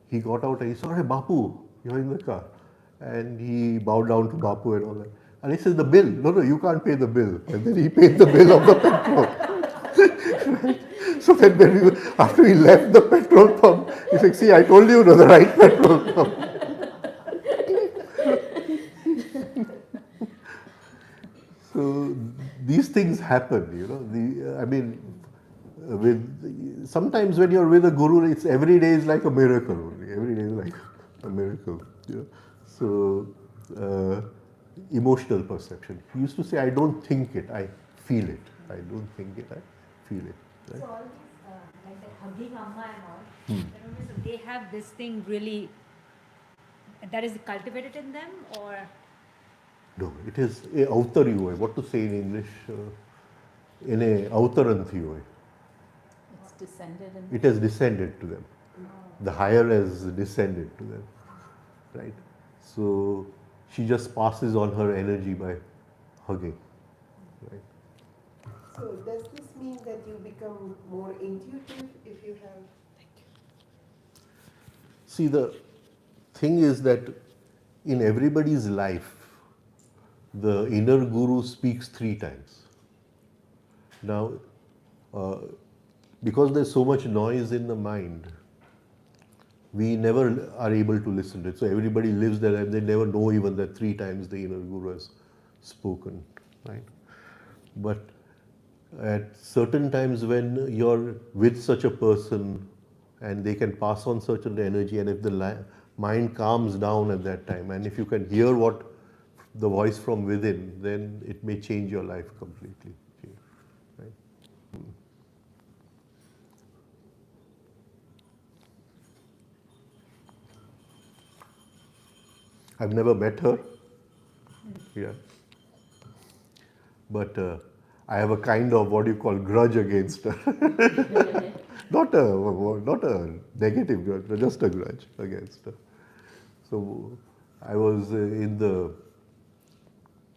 he got out and he said, hey, Bapu, you're in the car. And he bowed down to Bapu and all that. And he says, the bill. No, you can't pay the bill. And then he paid the bill of the petrol. Right? So then when after we left the petrol pump, he said, see, I told you, the right petrol pump. So these things happen, sometimes when you're with a guru, it's every day is like a miracle only. Every day is like a miracle. So emotional perception. He used to say, I don't think it, I feel it. I don't think it, I feel it. Right? So all these, like the hugging amma and all, I don't know, so they have this thing really, that is cultivated in them, or? No, it is a avtari hoy. What to say in English? In a avtaranthi hoy. It's descended in. It has descended to them. The higher has descended to them. Right? So she just passes on her energy by hugging. Right? So does this mean that you become more intuitive if you have? See, the thing is that in everybody's life, the inner guru speaks 3 times. Now, because there's so much noise in the mind, we never are able to listen to it. So everybody lives their life, they never know even that 3 times the inner guru has spoken, right? But at certain times when you're with such a person and they can pass on certain energy, and if the mind calms down at that time, and if you can hear what the voice from within, then it may change your life completely. Right? I've never met her, Yeah. But I have a kind of what you call grudge against her. Not a negative grudge, but just a grudge against her. So I was in the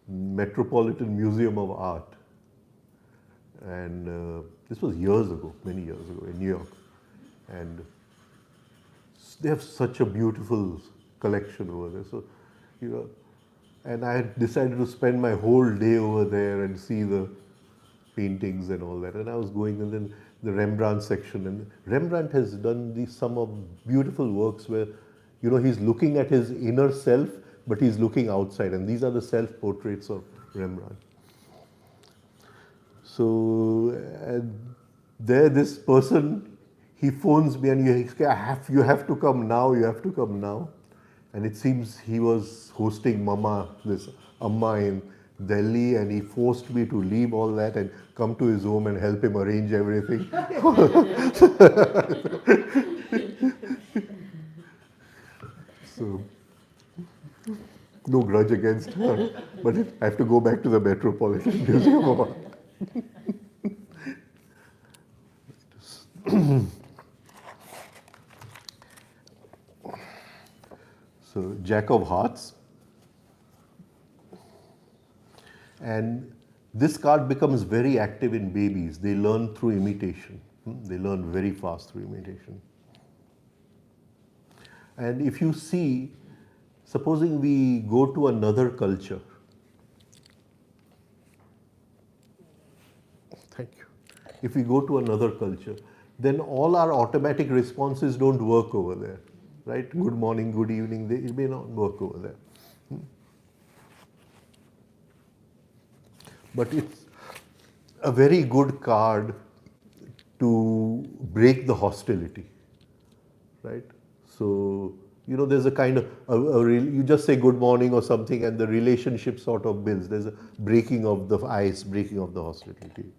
Metropolitan Museum of Art, and this was years ago, many years ago in New York, and they have such a beautiful collection over there. So, you know, and I had decided to spend my whole day over there and see the paintings and all that. And I was going, and then the Rembrandt section, and Rembrandt has done some of beautiful works where, you know, he's looking at his inner self, but he's looking outside, and these are the self-portraits of Rembrandt. So there, this person, he phones me and you have to come now, you have to come now. And it seems he was hosting this Amma in Delhi, and he forced me to leave all that and come to his home and help him arrange everything. So, no grudge against her, but I have to go back to the Metropolitan Museum of Art. So, Jack of Hearts. And this card becomes very active in babies. They learn through imitation. They learn very fast through imitation. And if you see, supposing we go to another culture. Thank you. If we go to another culture, then all our automatic responses don't work over there. Right? Good morning, good evening, it may not work over there. But it's a very good card to break the hostility, right? So, you know, there's a kind of, you just say good morning or something and the relationship sort of builds. There's a breaking of the ice, breaking of the hostility.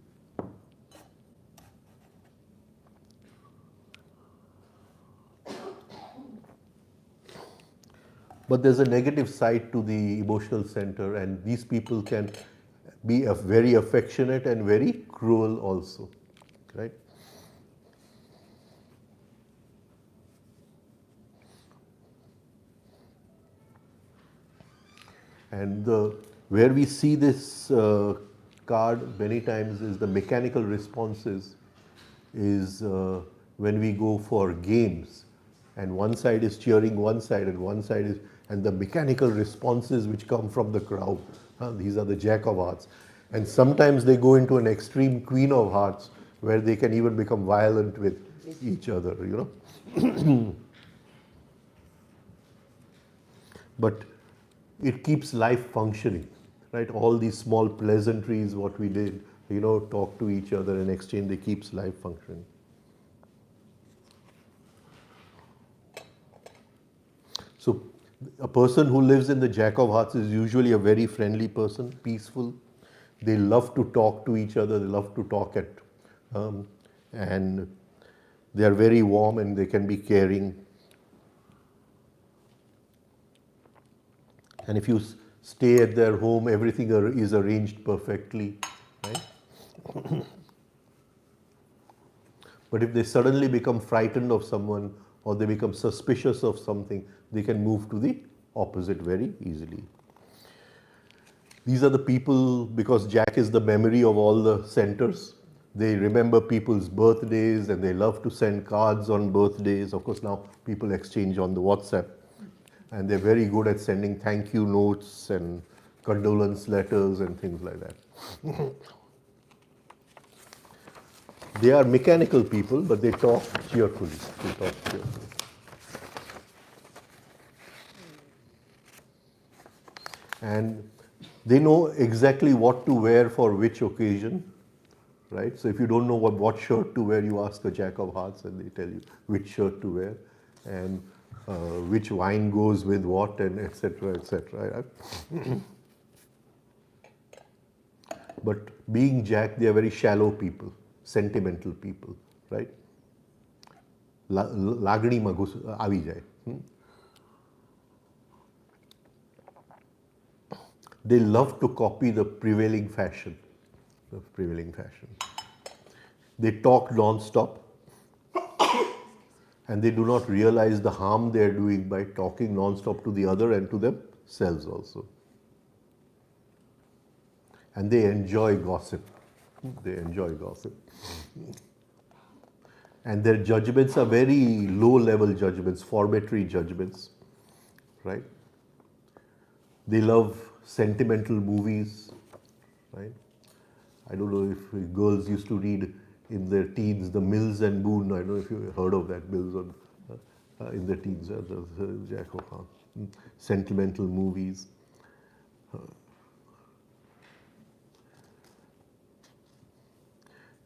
But there's a negative side to the emotional center, and these people can be very affectionate and very cruel also, right? And where we see this card many times is the mechanical responses is when we go for games, and one side is cheering one side and one side is, and the mechanical responses which come from the crowd. These are the Jack of Hearts. And sometimes they go into an extreme Queen of Hearts where they can even become violent with each other, you know. But it keeps life functioning, right? All these small pleasantries, what we did, you know, talk to each other and exchange, they keeps life functioning. So a person who lives in the Jack of Hearts is usually a very friendly person, peaceful. They love to talk to each other, they love to talk and they are very warm and they can be caring. And if you stay at their home, everything is arranged perfectly, right? But if they suddenly become frightened of someone or they become suspicious of something, they can move to the opposite very easily. These are the people, because Jack is the memory of all the centers. They remember people's birthdays and they love to send cards on birthdays. Of course, now people exchange on the WhatsApp. And they're very good at sending thank you notes and condolence letters and things like that. They are mechanical people, but they talk cheerfully. And they know exactly what to wear for which occasion, right? So if you don't know what shirt to wear, you ask a Jack of Hearts and they tell you which shirt to wear and which wine goes with what, and etc. etc. But being Jack, they are very shallow people, sentimental people, right? Lagni માં આવી જાય. they love to copy the prevailing fashion. The prevailing fashion. They talk non-stop and they do not realize the harm they are doing by talking non-stop to the other and to themselves also. And they enjoy gossip. They enjoy gossip. And their judgments are very low-level judgments, formatory judgments, right? They love sentimental movies, right? I don't know if girls used to read in their teens the Mills and Boon. I don't know if you heard of that, Mills on, in their teens, the Jack of sentimental movies.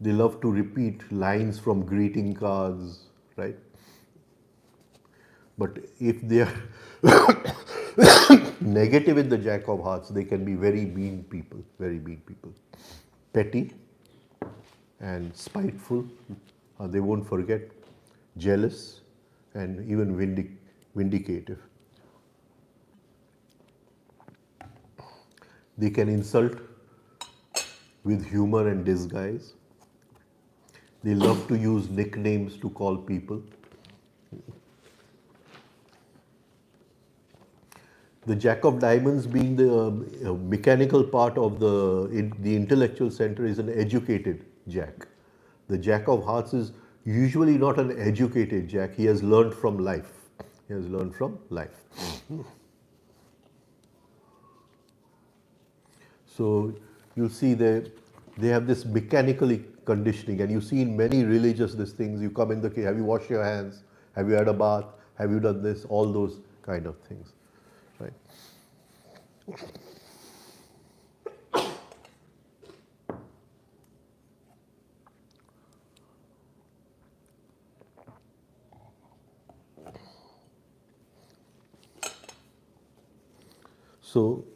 They love to repeat lines from greeting cards, right? But if they are negative in the Jack of Hearts, they can be very mean people, very mean people. Petty and spiteful, they won't forget, jealous, and even vindicative. They can insult with humor and disguise. They love to use nicknames to call people. The Jack of Diamonds, being the mechanical part of the intellectual center, is an educated Jack. The Jack of Hearts is usually not an educated Jack. He has learned from life. He has learned from life. So you'll see they have this mechanical conditioning, and you see in many religious these things. You come in the cave, have you washed your hands? Have you had a bath? Have you done this? All those kind of things, right? So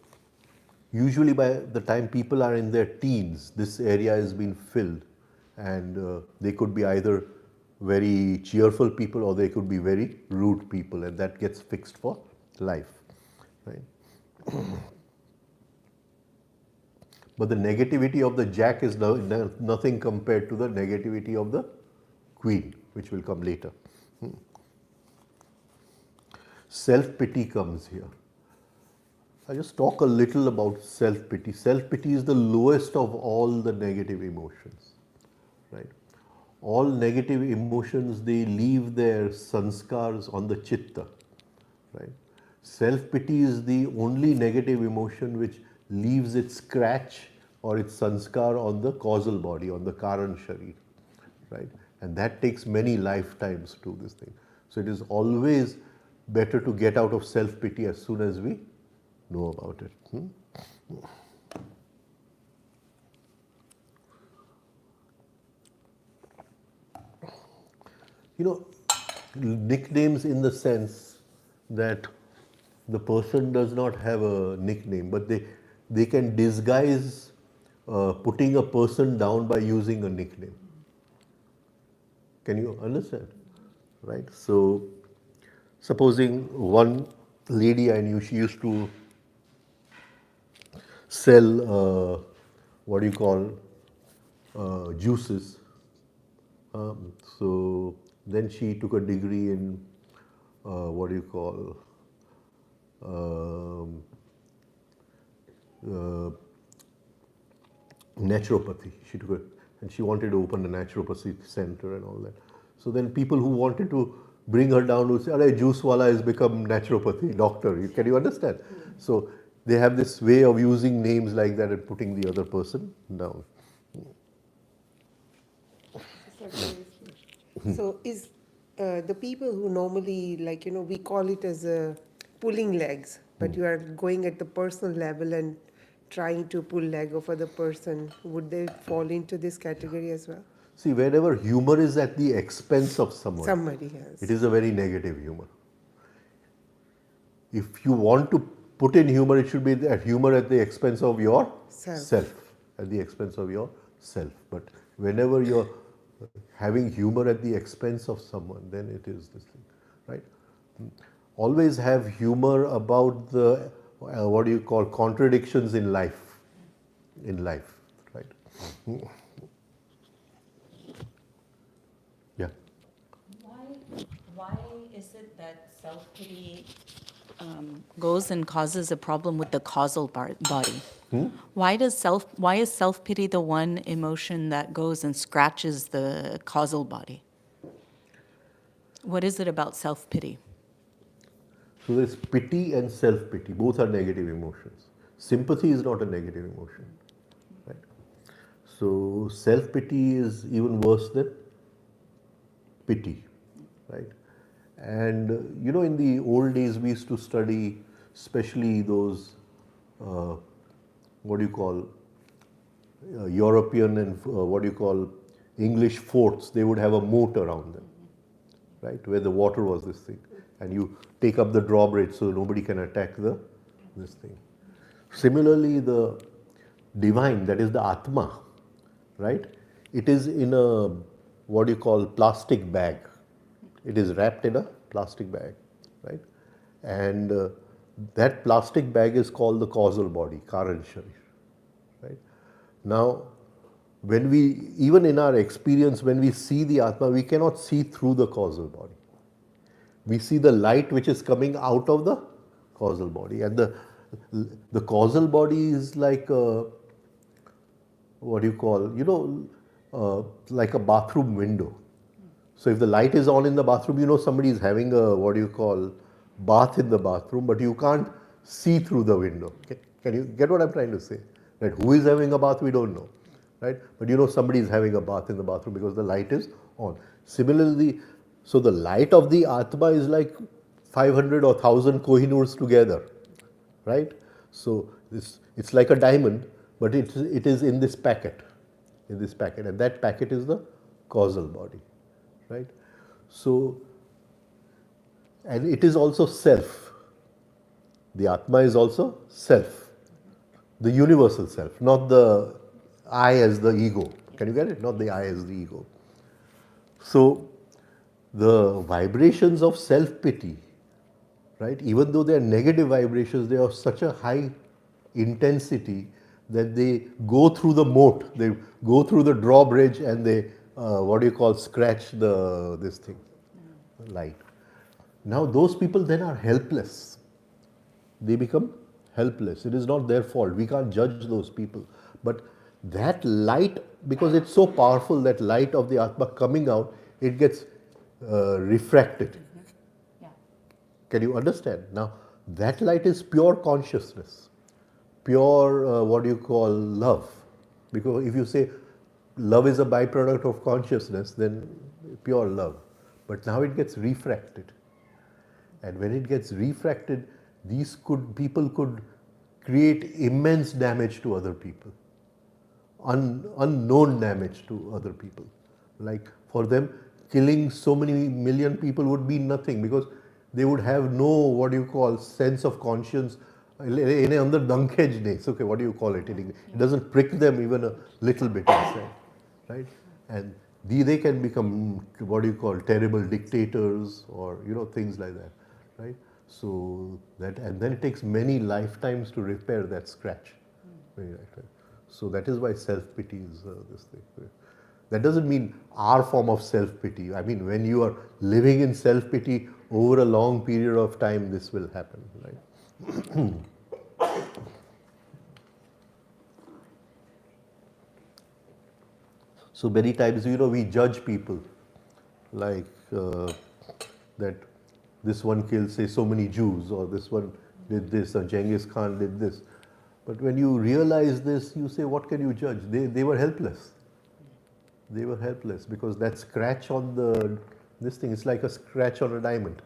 usually by the time people are in their teens, this area has been filled, and they could be either very cheerful people or they could be very rude people, and that gets fixed for life, right? But the negativity of the Jack is nothing compared to the negativity of the Queen, which will come later. Self-pity comes here. I'll just talk a little about self-pity. Self-pity is the lowest of all the negative emotions, right? All negative emotions, they leave their sanskars on the chitta, right? Self-pity is the only negative emotion which leaves its scratch or its sanskar on the causal body, on the Karan Sharir, right? And that takes many lifetimes to this thing. So it is always better to get out of self-pity as soon as we know about it. You know, nicknames in the sense that the person does not have a nickname, but they can disguise putting a person down by using a nickname. Can you understand? Right? So, supposing one lady I knew, she used to sell what do you call juices. So then she took a degree in what do you call naturopathy. She took and she wanted to open a naturopathy center and all that. So then people who wanted to bring her down would say, "Arey, juice wala has become naturopathy doctor." Can you understand? So they have this way of using names like that and putting the other person down. So is the people who normally, like, we call it as a pulling legs, but you are going at the personal level and trying to pull leg of other person, would they fall into this category as well? See, whenever humor is at the expense of someone, Somebody has. it is a very negative humor. If you want to put in humor, it should be that humor at the expense of your self, at the expense of your self. But whenever you're having humor at the expense of someone, then it is this thing, right? Always have humor about the what do you call, contradictions in life, right? Yeah. Why is it that self-pity goes and causes a problem with the causal body? Why is self-pity the one emotion that goes and scratches the causal body? What is it about self-pity? So there's pity and self-pity. Both are negative emotions. Sympathy is not a negative emotion, right? So self-pity is even worse than pity, right? And in the old days we used to study, especially those, what do you call, European and what do you call, English forts. They would have a moat around them, right, where the water was this thing, and you take up the drawbridge so nobody can attack this thing. Similarly, the divine, that is the Atma, right? It is in a, what do you call, plastic bag. It is wrapped in a plastic bag, right? And that plastic bag is called the causal body, Karan Sharir, right? Now, when we, even in our experience, when we see the Atma, we cannot see through the causal body. We see the light which is coming out of the causal body, and the causal body is like a, what do you call, like a bathroom window. So if the light is on in the bathroom, somebody is having a, what do you call, bath in the bathroom, but you can't see through the window. Can you get what I'm trying to say? Right? Who is having a bath, we don't know, right? But somebody is having a bath in the bathroom because the light is on. Similarly, so the light of the Atma is like 500 or 1000 Kohinoors together, right? So it's like a diamond, but it is in this packet, and that packet is the causal body, right? So, and it is also self. The Atma is also self, the universal self, not the I as the ego. Can you get it? Not the I as the ego. So, the vibrations of self-pity, right, even though they are negative vibrations, they are of such a high intensity that they go through the moat, they go through the drawbridge, and they, what do you call, scratch this thing, light. Now those people then are helpless. They become helpless. It is not their fault. We can't judge those people. But that light, because it's so powerful, that light of the Atma coming out, it gets refracted. Yeah. Can you understand? Now, that light is pure consciousness, pure, what do you call, love. Because if you say love is a byproduct of consciousness, then pure love. But now it gets refracted. And when it gets refracted, people could create immense damage to other people, unknown damage to other people. Like for them, killing so many million people would be nothing, because they would have no, what do you call, sense of conscience. In another dankej nahi. Okay, what do you call it in English? It doesn't prick them even a little bit inside, right? And they can become, what do you call, terrible dictators, or things like that, right? So that, and then it takes many lifetimes to repair that scratch. Right? So that is why self-pity is this thing. That doesn't mean our form of self-pity. I mean, when you are living in self-pity over a long period of time, this will happen, right? So many times, we judge people, like that this one killed, say, so many Jews, or this one did this, or Genghis Khan did this. But when you realize this, you say, what can you judge? They were helpless. They were helpless, because that scratch on this thing, it's like a scratch on a diamond.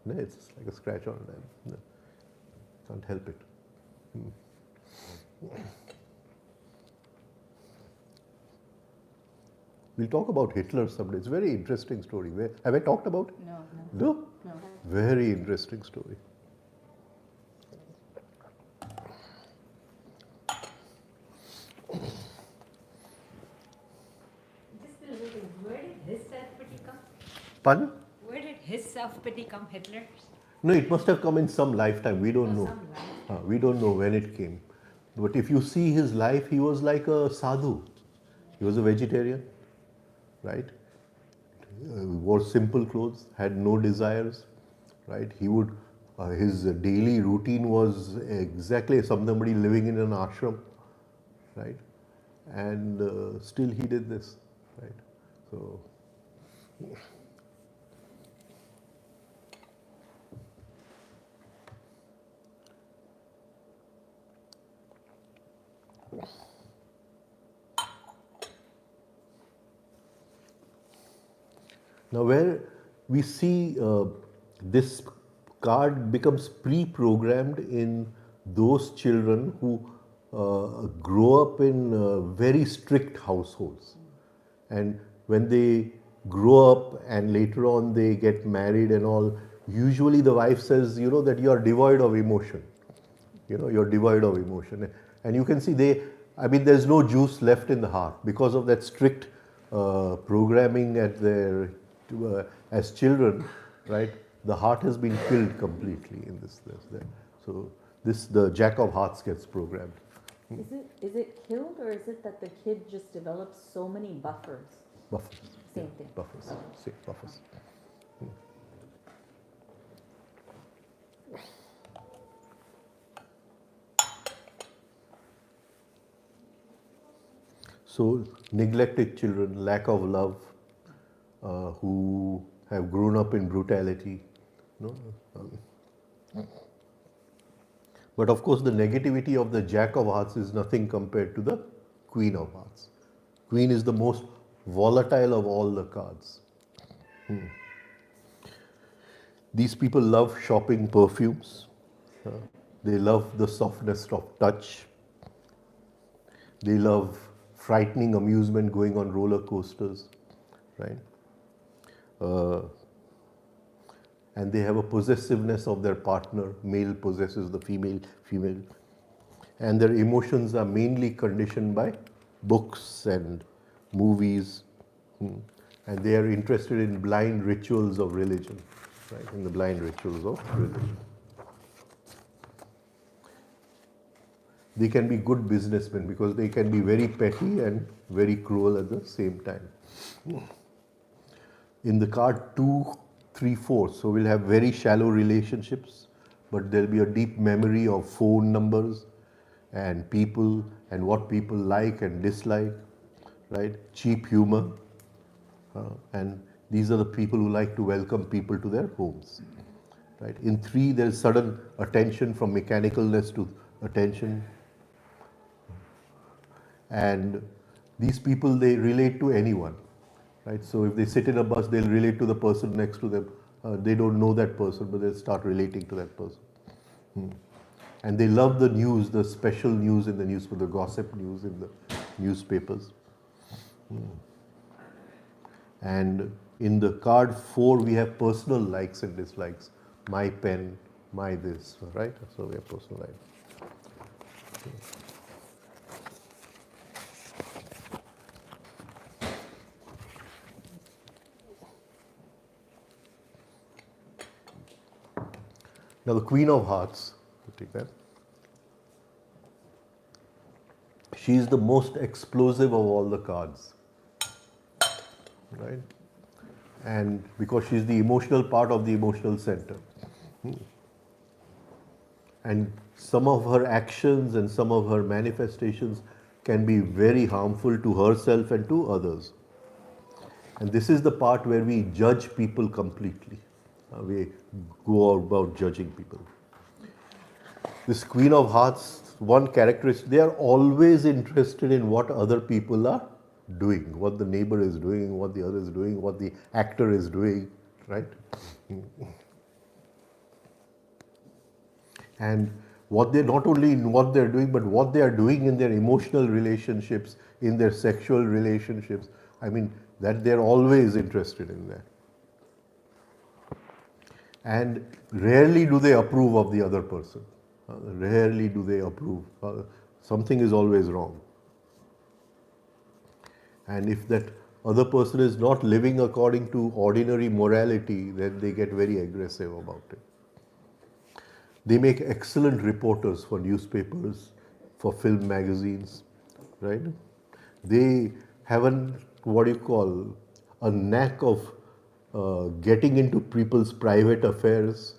No, it's like a scratch on a diamond. No, can't help it. We'll talk about Hitler someday. It's a very interesting story. Have I talked about it? No, No? no. Very interesting story. Just a little bit, where did his self-pity come? Pardon? Where did his self-pity come, Hitler's? No, it must have come in some lifetime. We don't know. Some life. We don't know when it came. But if you see his life, he was like a sadhu. He was a vegetarian, right? Wore simple clothes, had no desires, right? His daily routine was exactly somebody living in an ashram, right? And still he did this, right? So, now where we see this card becomes pre-programmed in those children who grow up in very strict households. And when they grow up and later on they get married and all, usually the wife says, that you are devoid of emotion. You're devoid of emotion. And you can see there's no juice left in the heart because of that strict programming as children, right? The heart has been killed completely in this. So the Jack of Hearts gets programmed. Is it killed, or is it that the kid just develops so many buffers? Buffers. Same thing. Buffers. Same buffers. So neglected children, lack of love, who have grown up in brutality. No? But of course, the negativity of the Jack of Hearts is nothing compared to the Queen of Hearts. Queen is the most volatile of all the cards. These people love shopping perfumes. They love the softness of touch. They love frightening amusement going on roller coasters, right? And they have a possessiveness of their partner. Male possesses the female. And their emotions are mainly conditioned by books and movies. And they are interested in blind rituals of religion, right? In the blind rituals of religion. They can be good businessmen because they can be very petty and very cruel at the same time. In the card 2, 3, 4, so we'll have very shallow relationships, but there'll be a deep memory of phone numbers and people and what people like and dislike, right? Cheap humor. And these are the people who like to welcome people to their homes, right? In 3, there's sudden attention from mechanicalness to attention. And these people, they relate to anyone, right? So if they sit in a bus, they'll relate to the person next to them. They don't know that person, but they'll start relating to that person. And they love the news, the special news in the newspaper, the gossip news in the newspapers. And in the card 4, we have personal likes and dislikes. My pen, my this, right? So we have personal likes. Now the Queen of Hearts, take that. She is the most explosive of all the cards, right? And because she is the emotional part of the emotional center. And some of her actions and some of her manifestations can be very harmful to herself and to others. And this is the part where we judge people completely. We go about judging people. This Queen of Hearts, one characteristic, they are always interested in what other people are doing, what the neighbor is doing, what the other is doing, what the actor is doing, right? And what they not only in what they're doing, but what they are doing in their emotional relationships, in their sexual relationships. I mean, that they're always interested in that. And rarely do they approve of the other person. Rarely do they approve. Something is always wrong. And if that other person is not living according to ordinary morality, then they get very aggressive about it. They make excellent reporters for newspapers, for film magazines, right? They have what do you call, a knack of getting into people's private affairs,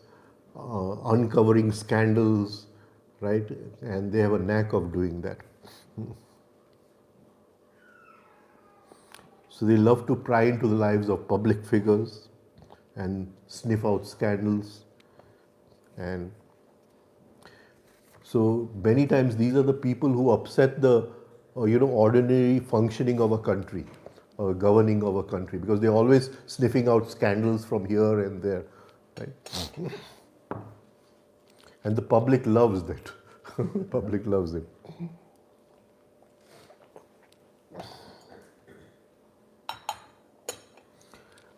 uncovering scandals, right? And they have a knack of doing that. So they love to pry into the lives of public figures and sniff out scandals. And so many times these are the people who upset the ordinary functioning of a country, or governing of a country, because they're always sniffing out scandals from here and there, right? And the public loves that. Public loves it.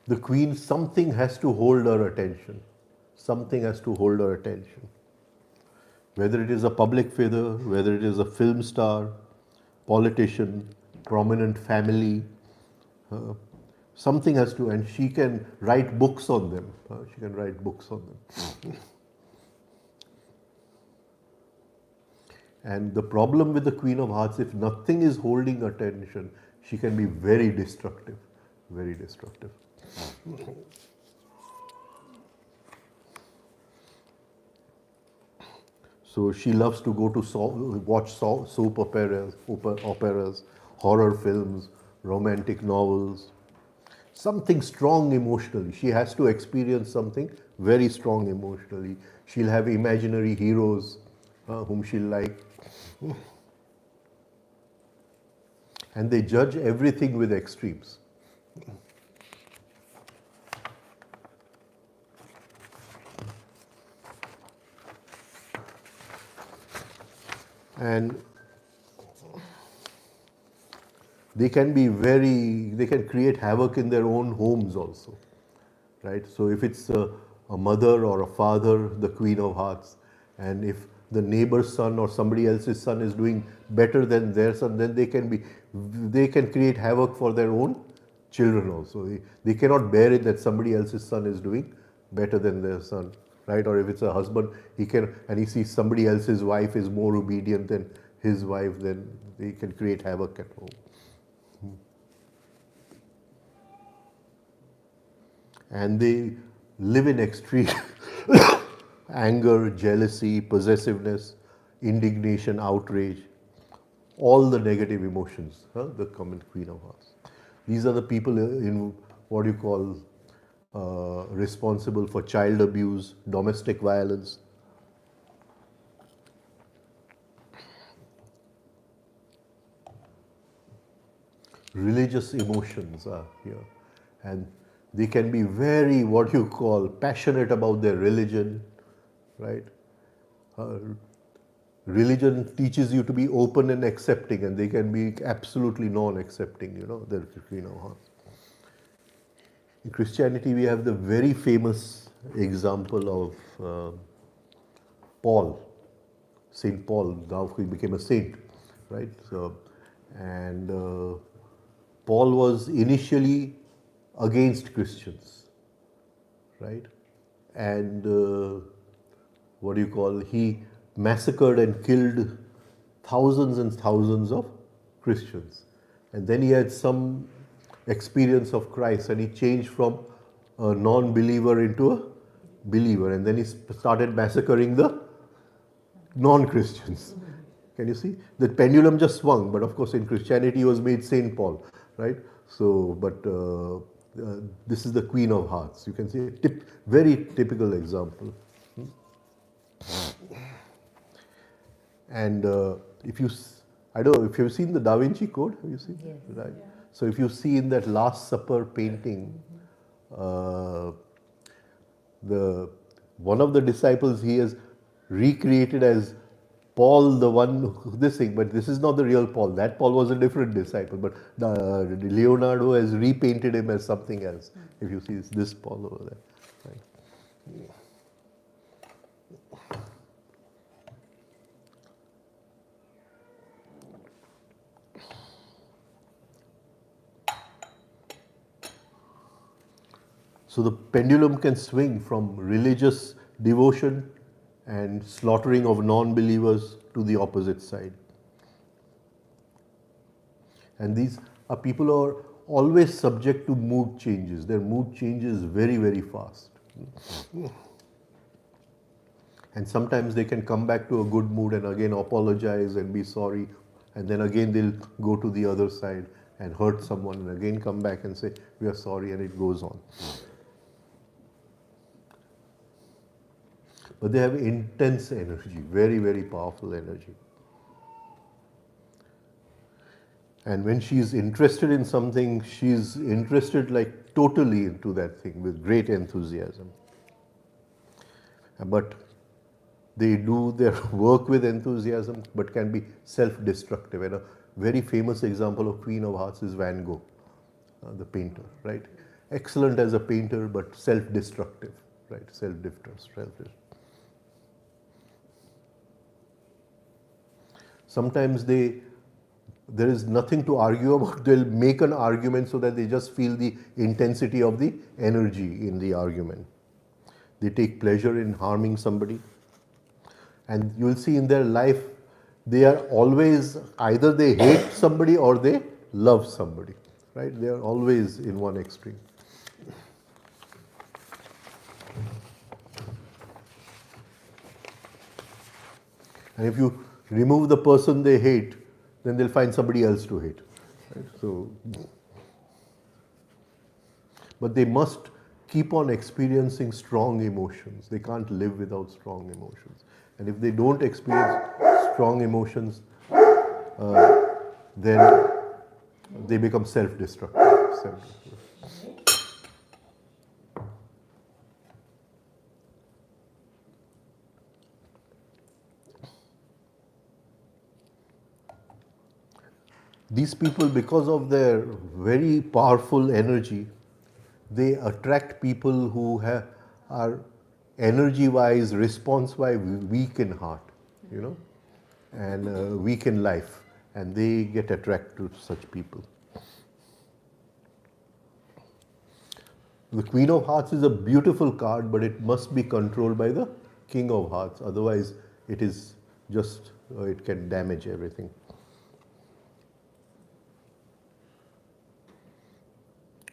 The queen, something has to hold her attention. Something has to hold her attention. Whether it is a public figure, whether it is a film star, politician, prominent family, uh, something has to, and she can write books on them. She can write books on them. And the problem with the Queen of Hearts, if nothing is holding attention, she can be very destructive, very destructive. So she loves to go to watch soap operas, horror films, romantic novels, something strong emotionally. She has to experience something very strong emotionally. She'll have imaginary heroes whom she'll like. And they judge everything with extremes. And they can create havoc in their own homes also, right? So if it's a mother or a father, the Queen of Hearts, and if the neighbor's son or somebody else's son is doing better than their son, then they can create havoc for their own children also. They cannot bear it that somebody else's son is doing better than their son, right? Or if it's a husband, he sees somebody else's wife is more obedient than his wife, then they can create havoc at home. And they live in extreme anger, jealousy, possessiveness, indignation, outrage, all the negative emotions, the common Queen of Hearts. These are the people in what you call responsible for child abuse, domestic violence. Religious emotions are here, and they can be very, what you call, passionate about their religion, right? Religion teaches you to be open and accepting, and they can be absolutely non-accepting, the Queen of Hearts. In Christianity, we have the very famous example of Paul, Saint Paul. Now he became a saint, right? And Paul was initially against Christians, right? And he massacred and killed thousands and thousands of Christians. And then he had some experience of Christ, and he changed from a non-believer into a believer. And then he started massacring the non-Christians. Can you see? The pendulum just swung, but of course in Christianity he was made Saint Paul, right? So, but this is the Queen of Hearts. You can see a very typical example. And I don't know if you've seen the Da Vinci Code. Have you seen? Yes. Right. So if you see in that Last Supper painting, one of the disciples he has recreated as Paul, the one this thing, but this is not the real Paul. That Paul was a different disciple, but Leonardo has repainted him as something else. If you see this Paul over there. Right. So the pendulum can swing from religious devotion and slaughtering of non-believers to the opposite side. And these are people who are always subject to mood changes. Their mood changes very, very fast. And sometimes they can come back to a good mood and again apologize and be sorry, and then again they'll go to the other side and hurt someone and again come back and say, we are sorry, and it goes on. But they have intense energy, very, very powerful energy. And when she is interested in something, she is interested like totally into that thing with great enthusiasm. But they do their work with enthusiasm, but can be self-destructive. And a very famous example of Queen of Hearts is Van Gogh, the painter, right? Excellent as a painter, but self-destructive, right? Self-destructive. Sometimes there is nothing to argue about. They'll make an argument so that they just feel the intensity of the energy in the argument. They take pleasure in harming somebody. And you will see in their life, they are always, either they hate somebody or they love somebody, right? They are always in one extreme. And if you remove the person they hate, then they'll find somebody else to hate. Right? So, but they must keep on experiencing strong emotions. They can't live without strong emotions. And if they don't experience strong emotions, then they become self-destructive. These people, because of their very powerful energy, they attract people who are energy-wise, response-wise weak in heart, and weak in life, and they get attracted to such people. The Queen of Hearts is a beautiful card, but it must be controlled by the King of Hearts. Otherwise, it is just, it can damage everything.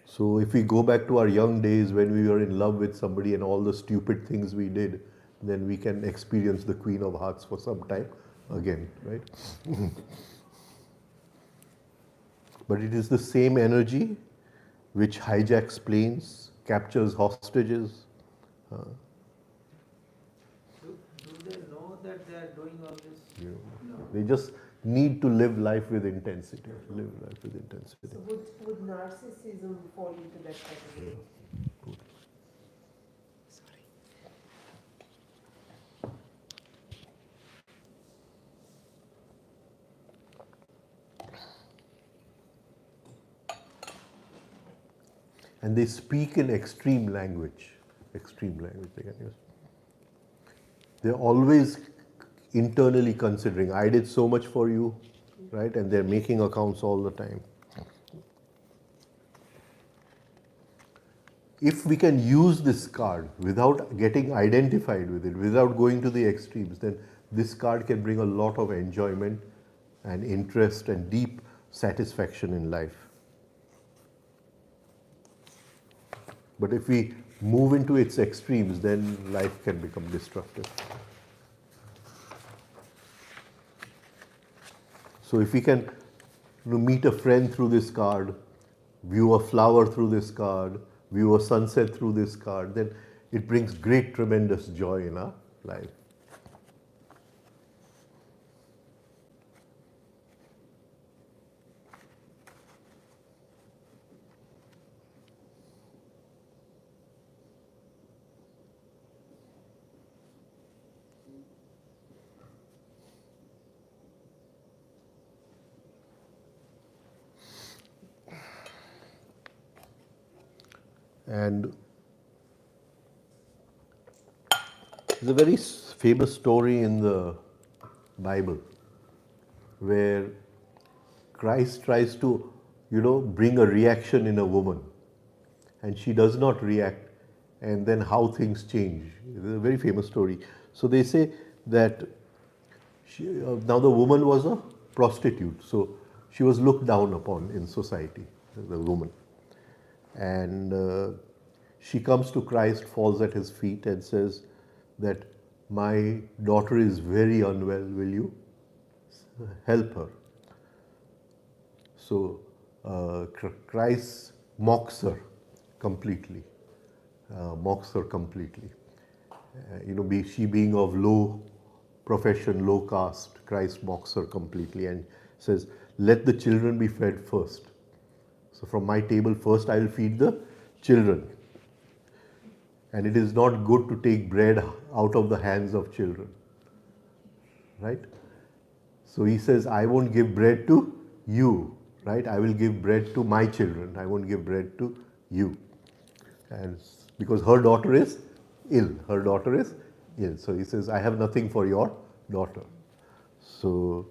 So if we go back to our young days when we were in love with somebody and all the stupid things we did, then we can experience the Queen of Hearts for some time again, right? But it is the same energy which hijacks planes, captures hostages. Do they know that they are doing all this? No. They just need to live life with intensity. Live life with intensity. So would narcissism fall into that category? Sorry. And they speak in extreme language they can use. They're always internally considering, I did so much for you, right? And they're making accounts all the time. If we can use this card without getting identified with it, without going to the extremes, then this card can bring a lot of enjoyment and interest and deep satisfaction in life. But if we move into its extremes, then life can become destructive. So if we can meet a friend through this card, view a flower through this card, view a sunset through this card, then it brings great, tremendous joy in our life. And there's a very famous story in the Bible where Christ tries to, bring a reaction in a woman, and she does not react, and then how things change. It's a very famous story. So they say that now the woman was a prostitute, so she was looked down upon in society, the woman. And she comes to Christ, falls at his feet, and says that my daughter is very unwell, will you help her? So Christ mocks her completely, she being of low profession, low caste, Christ mocks her completely and says, let the children be fed first. So from my table first I will feed the children. And it is not good to take bread out of the hands of children. Right? So he says, I won't give bread to you. Right? I will give bread to my children. I won't give bread to you. And because her daughter is ill. Her daughter is ill. So he says, I have nothing for your daughter. So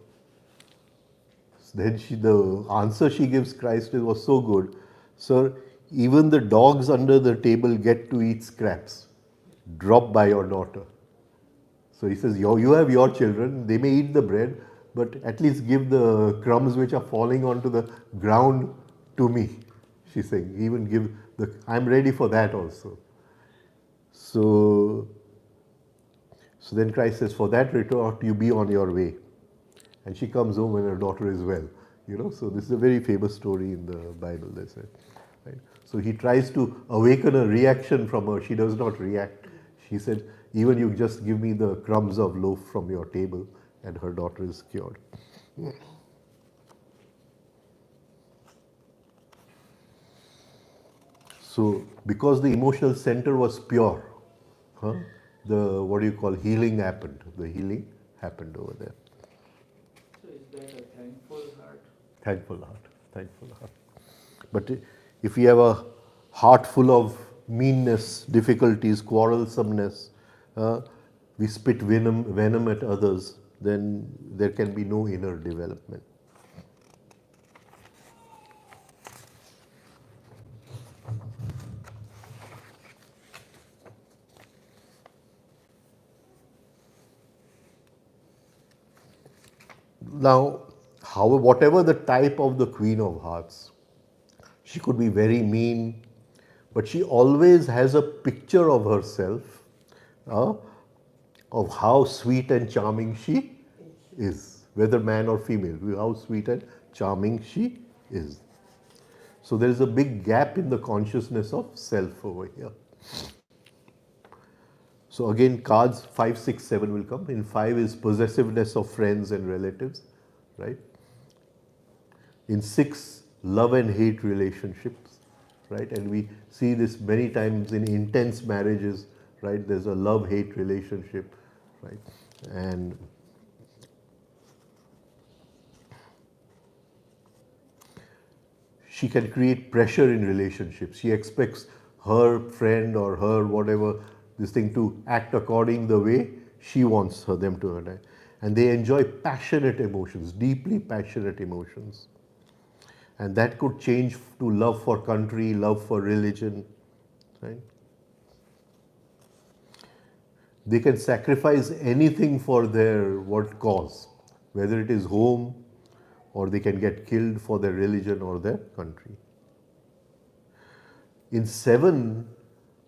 then the answer she gives Christ was so good. Sir, even the dogs under the table get to eat scraps dropped by your daughter. So he says, you have your children, they may eat the bread, but at least give the crumbs which are falling onto the ground to me. She's saying, even give I'm ready for that also. So then Christ says, for that retort you be on your way. And she comes home when her daughter is well. So this is a very famous story in the Bible, they say. Right? So he tries to awaken a reaction from her. She does not react. She said, even you just give me the crumbs of loaf from your table, and her daughter is cured. So because the emotional center was pure, the healing happened. The healing happened over there. So is that a thankful heart? Thankful heart. But if we have a heart full of meanness, difficulties, quarrelsomeness, we spit venom at others, then there can be no inner development. Now, whatever the type of the Queen of Hearts, she could be very mean, but she always has a picture of herself, of how sweet and charming she is, whether man or female, how sweet and charming she is. So there is a big gap in the consciousness of self over here. So again, cards 5, 6, 7 will come. In 5 is possessiveness of friends and relatives, right? In 6, love and hate relationships, right? And we see this many times in intense marriages, right? There's a love-hate relationship, right? And she can create pressure in relationships. She expects her friend or her whatever this thing to act according the way she wants them to act. And they enjoy passionate emotions, deeply passionate emotions. And that could change to love for country, love for religion, right? They can sacrifice anything for their cause, whether it is home or they can get killed for their religion or their country. In 7,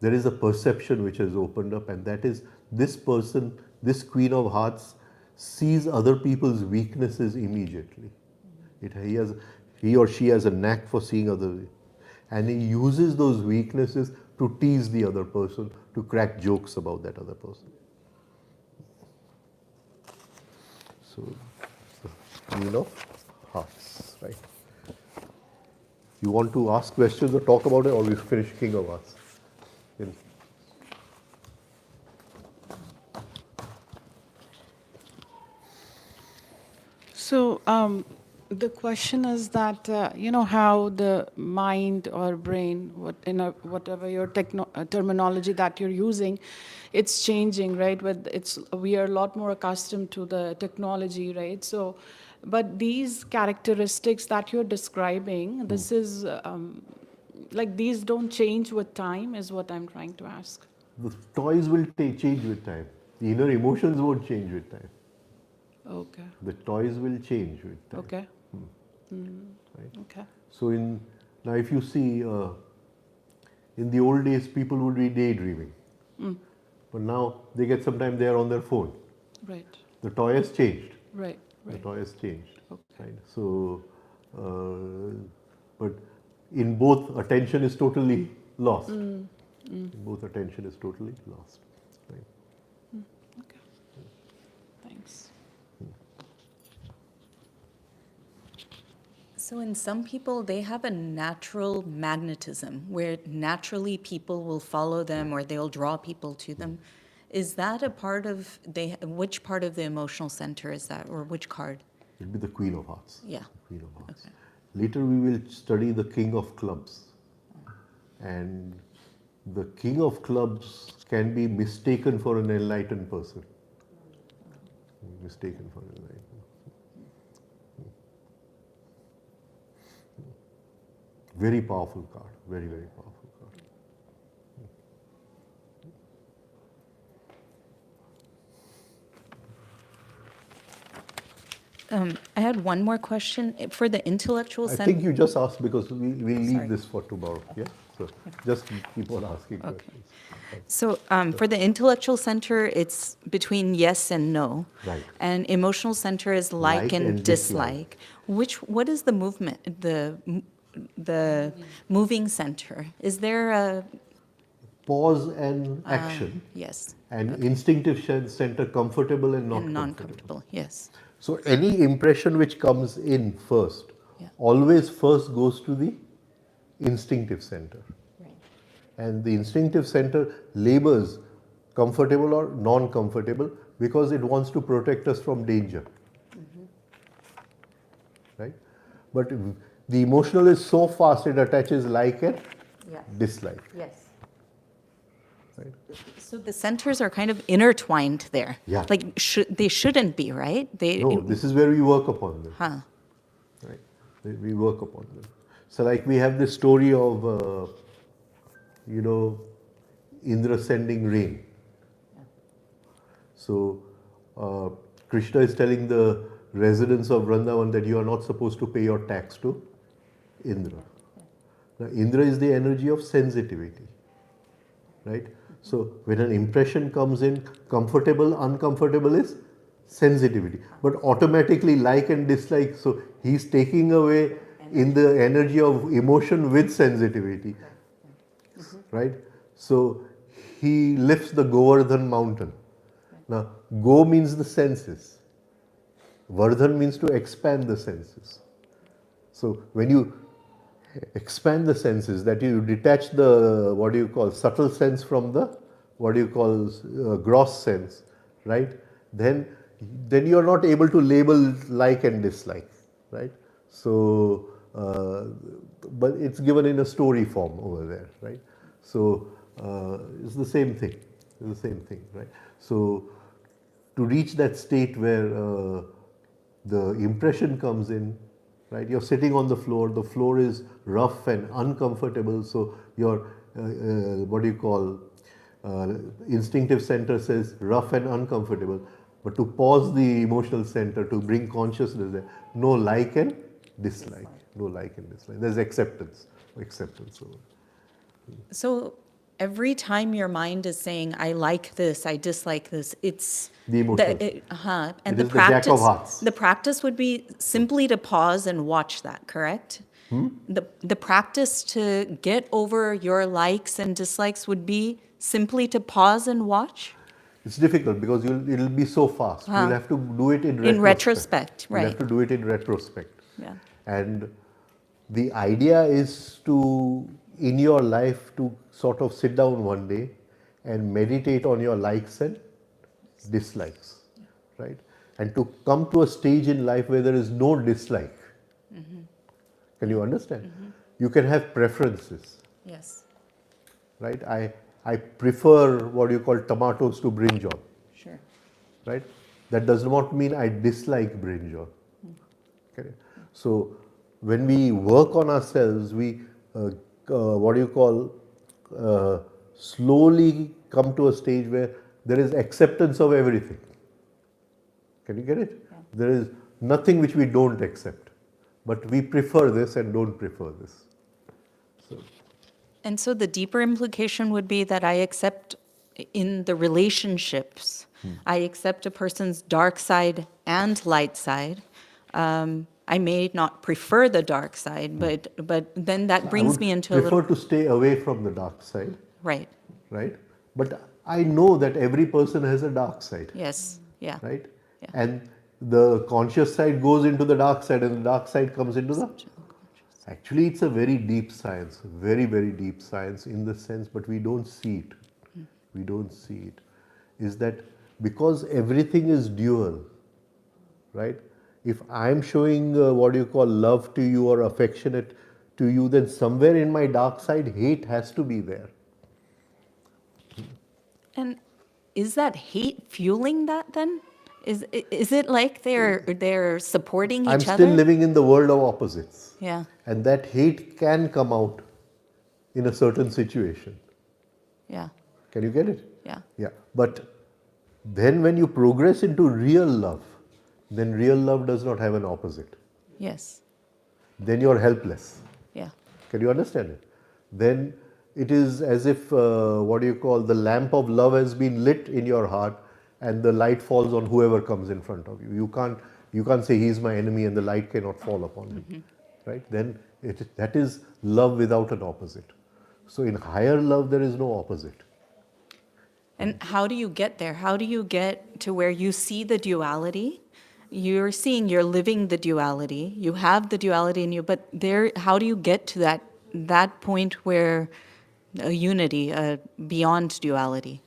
there is a perception which has opened up, and that is this person, this Queen of Hearts, sees other people's weaknesses immediately. He or she has a knack for seeing others, and he uses those weaknesses to tease the other person, to crack jokes about that other person. So Queen of Hearts, right? You want to ask questions or talk about it, or we finish King of Hearts? So the question is that how the mind or brain, whatever your terminology that you're using, it's changing, right? We are a lot more accustomed to the technology, right? So, but these characteristics that you're describing, this is like these don't change with time is what I'm trying to ask. The toys will change with time. The inner emotions won't change with time. Okay, The toys will change with time. okay, Right? okay. So now if you see, in the old days people would be daydreaming. But now they get sometime they are on their phone. Right, The toy has changed. right, The right. toy has changed. Okay. Right? So, but in both attention is totally lost. In both attention is totally lost. Right? Okay. Thanks. So in some people, they have a natural magnetism where naturally people will follow them or they'll draw people to them. Is that a part of which part of the emotional center is that, or which card? It'll be the Queen of Hearts. Yeah. Queen of Hearts. Okay. Later we will study the King of Clubs. And the King of Clubs can be mistaken for an enlightened person. Mistaken for an enlightened person. Very powerful card. Very, very powerful card. I had one more question for the intellectual I center. think you just asked because we'll leave Sorry. this for tomorrow. Yeah? So just keep on asking questions. So for the intellectual center, it's between yes and no. Right. And emotional center is like and dislike. What is the movement, the moving center? Is there a, Pause and action. yes, And instinctive center, comfortable and not and comfortable. non-comfortable, yes. So any impression which comes in first, Yeah. always first goes to the instinctive center. Right. And the instinctive center labors comfortable or non-comfortable because it wants to protect us from danger. Right? But the emotional is so fast it attaches like and Yes. dislike. Yes. Right? So the centers are kind of intertwined there. Yeah. Like they shouldn't be, right? No, this is where we work upon them. Huh. Right? We work upon them. So like we have this story of, Indra sending rain. So Krishna is telling the residents of Vrindavan that you are not supposed to pay your tax to Indra. Now Indra is the energy of sensitivity. Right? So when an impression comes in, comfortable, uncomfortable is sensitivity. But automatically like and dislike, so he's taking away in the energy of emotion with sensitivity. Right? So he lifts the Govardhan mountain. Now, go means the senses. Vardhan means to expand the senses. So when you expand the senses, that you detach the, subtle sense from the, gross sense, right? Then you are not able to label like and dislike, right? So, but it's given in a story form over there, right? So, it's the same thing, right? So, to reach that state where the impression comes in, right? You're sitting on the floor is rough and uncomfortable, so your, instinctive center says rough and uncomfortable. But to pause the emotional center, to bring consciousness there, no like and dislike. No like and dislike. There's acceptance over. So every time your mind is saying, I like this, I dislike this, it's The emotional. And It is the Jack of Hearts. The practice would be simply to pause and watch that, correct? The practice to get over your likes and dislikes would be simply to pause and watch? It's difficult because it'll be so fast. You'll have to do it in retrospect. In retrospect, You'll have right. to do it in retrospect. Yeah. And the idea is to, in your life, to sort of sit down one day and meditate on your likes and dislikes, right? And to come to a stage in life where there is no dislike. Can you understand? You can have preferences, Yes. right? I prefer tomatoes to brinjal, Sure. right? That does not mean I dislike brinjal. Okay? So when we work on ourselves, we what do you call, slowly come to a stage where there is acceptance of everything. Can you get it? There is nothing which we don't accept, but we prefer this and don't prefer this. And so the deeper implication would be that I accept in the relationships, I accept a person's dark side and light side. I may not prefer the dark side, but then that brings me into a prefer little, to stay away from the dark side, right, right? But I know that every person has a dark side, yes, yeah. right? Yeah. And the conscious side goes into the dark side, and the dark side comes into the. Actually, it's a very deep science, very, very deep science in the sense, but we don't see it. We don't see it. Is that because everything is dual, right? If I'm showing what do you call love to you or affectionate to you, then somewhere in my dark side, hate has to be there. And is that hate fueling that then? Is it like they're supporting I'm each still other? living in the world of opposites. Yeah, And that hate can come out in a certain situation. yeah, Can you get it? yeah. Yeah. But then when you progress into real love, then real love does not have an opposite. Yes, Then you're helpless. yeah, Can you understand it? Then it is as if, what do you call, the lamp of love has been lit in your heart and the light falls on whoever comes in front of you. You can't say he's my enemy and the light cannot fall upon him. Right? Then that is love without an opposite. So in higher love, there is no opposite. And how do you get there? How do you get to where you see the duality? You're living the duality. You have the duality in you, but how do you get to that point where a unity, beyond duality?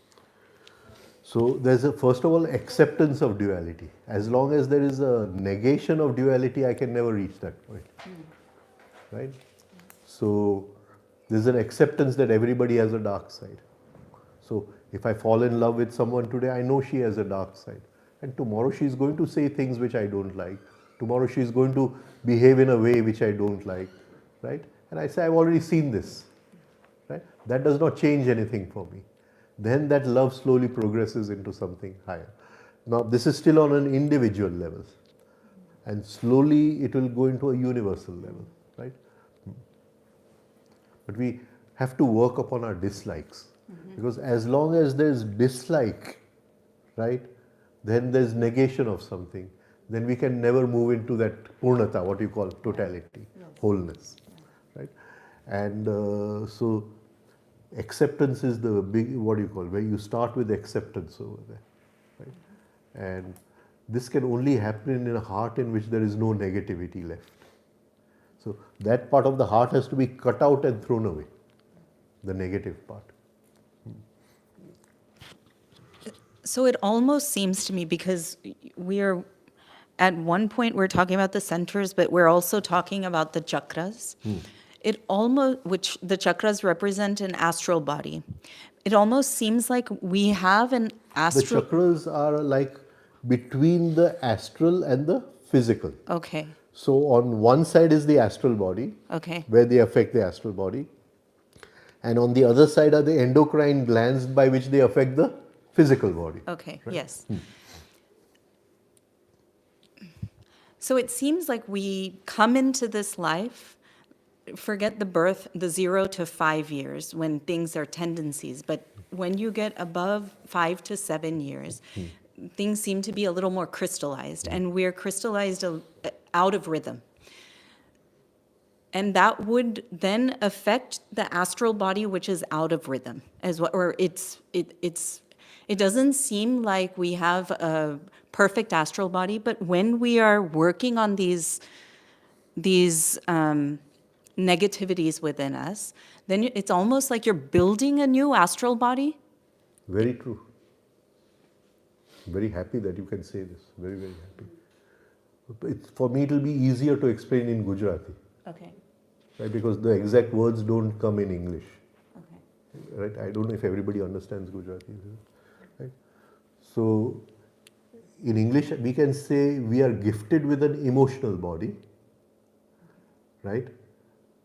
So there's first of all acceptance of duality. As long as there is a negation of duality, I can never reach that point. Right? So there's an acceptance that everybody has a dark side. So if I fall in love with someone today, I know she has a dark side. And tomorrow she's going to say things which I don't like. Tomorrow she's going to behave in a way which I don't like. Right? And I say, I've already seen this. Right? That does not change anything for me. Then that love slowly progresses into something higher. Now this is still on an individual level. And slowly it will go into a universal level. Right? But we have to work upon our dislikes. Because as long as there's dislike, right, then there's negation of something. Then we can never move into that purnata, what you call totality, wholeness. Right? And so acceptance is the big, what do you call, where you start with acceptance over there. Right? And this can only happen in a heart in which there is no negativity left. So that part of the heart has to be cut out and thrown away, the negative part. So it almost seems to me, because we're at one point we're talking about the centers, but we're also talking about the chakras. It almost, which the chakras represent an astral body. It almost seems like we have an The astral. chakras are like between the astral and the physical. Okay, So on one side is the astral body, okay, where they affect the astral body. And on the other side are the endocrine glands by which they affect the physical body. okay, yes. So it seems like we come into this life, forget the birth, the 0 to 5 years when things are tendencies, but when you get above 5 to 7 years, things seem to be a little more crystallized, and we're crystallized out of rhythm. And that would then affect the astral body, which is out of rhythm as well, or it doesn't seem like we have a perfect astral body, but when we are working on these negativities within us, then it's almost like you're building a new astral body. Very true. Very happy that you can say this. Very, very happy. For me, it will be easier to explain in Gujarati. Okay. Right? Because the exact words don't come in English. Okay. Right? I don't know if everybody understands Gujarati. Right? So, in English, we can say we are gifted with an emotional body. Right?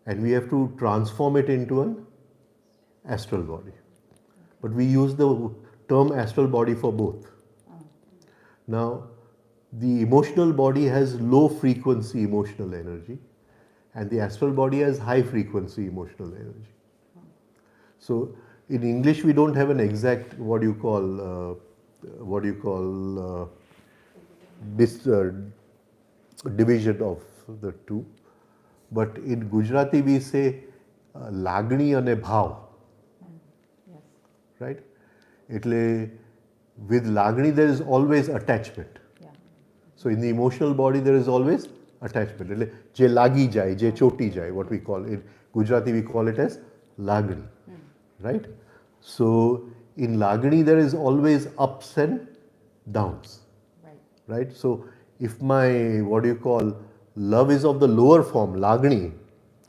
and we have to transform it into an astral body. But we use the term astral body for both. Now, the emotional body has low frequency emotional energy, and the astral body has high frequency emotional energy. So, in English, we don't have an exact this division of the two. But in Gujarati, we say lagni ane bhav. Right? એટલે with lagni there is always attachment. So in the emotional body there is always attachment. એટલે je lagi jai, je choti jai, what we call in Gujarati we call it as lagni. Right? So in lagni there is always ups and downs. Right? So if my love is of the lower form, lagni,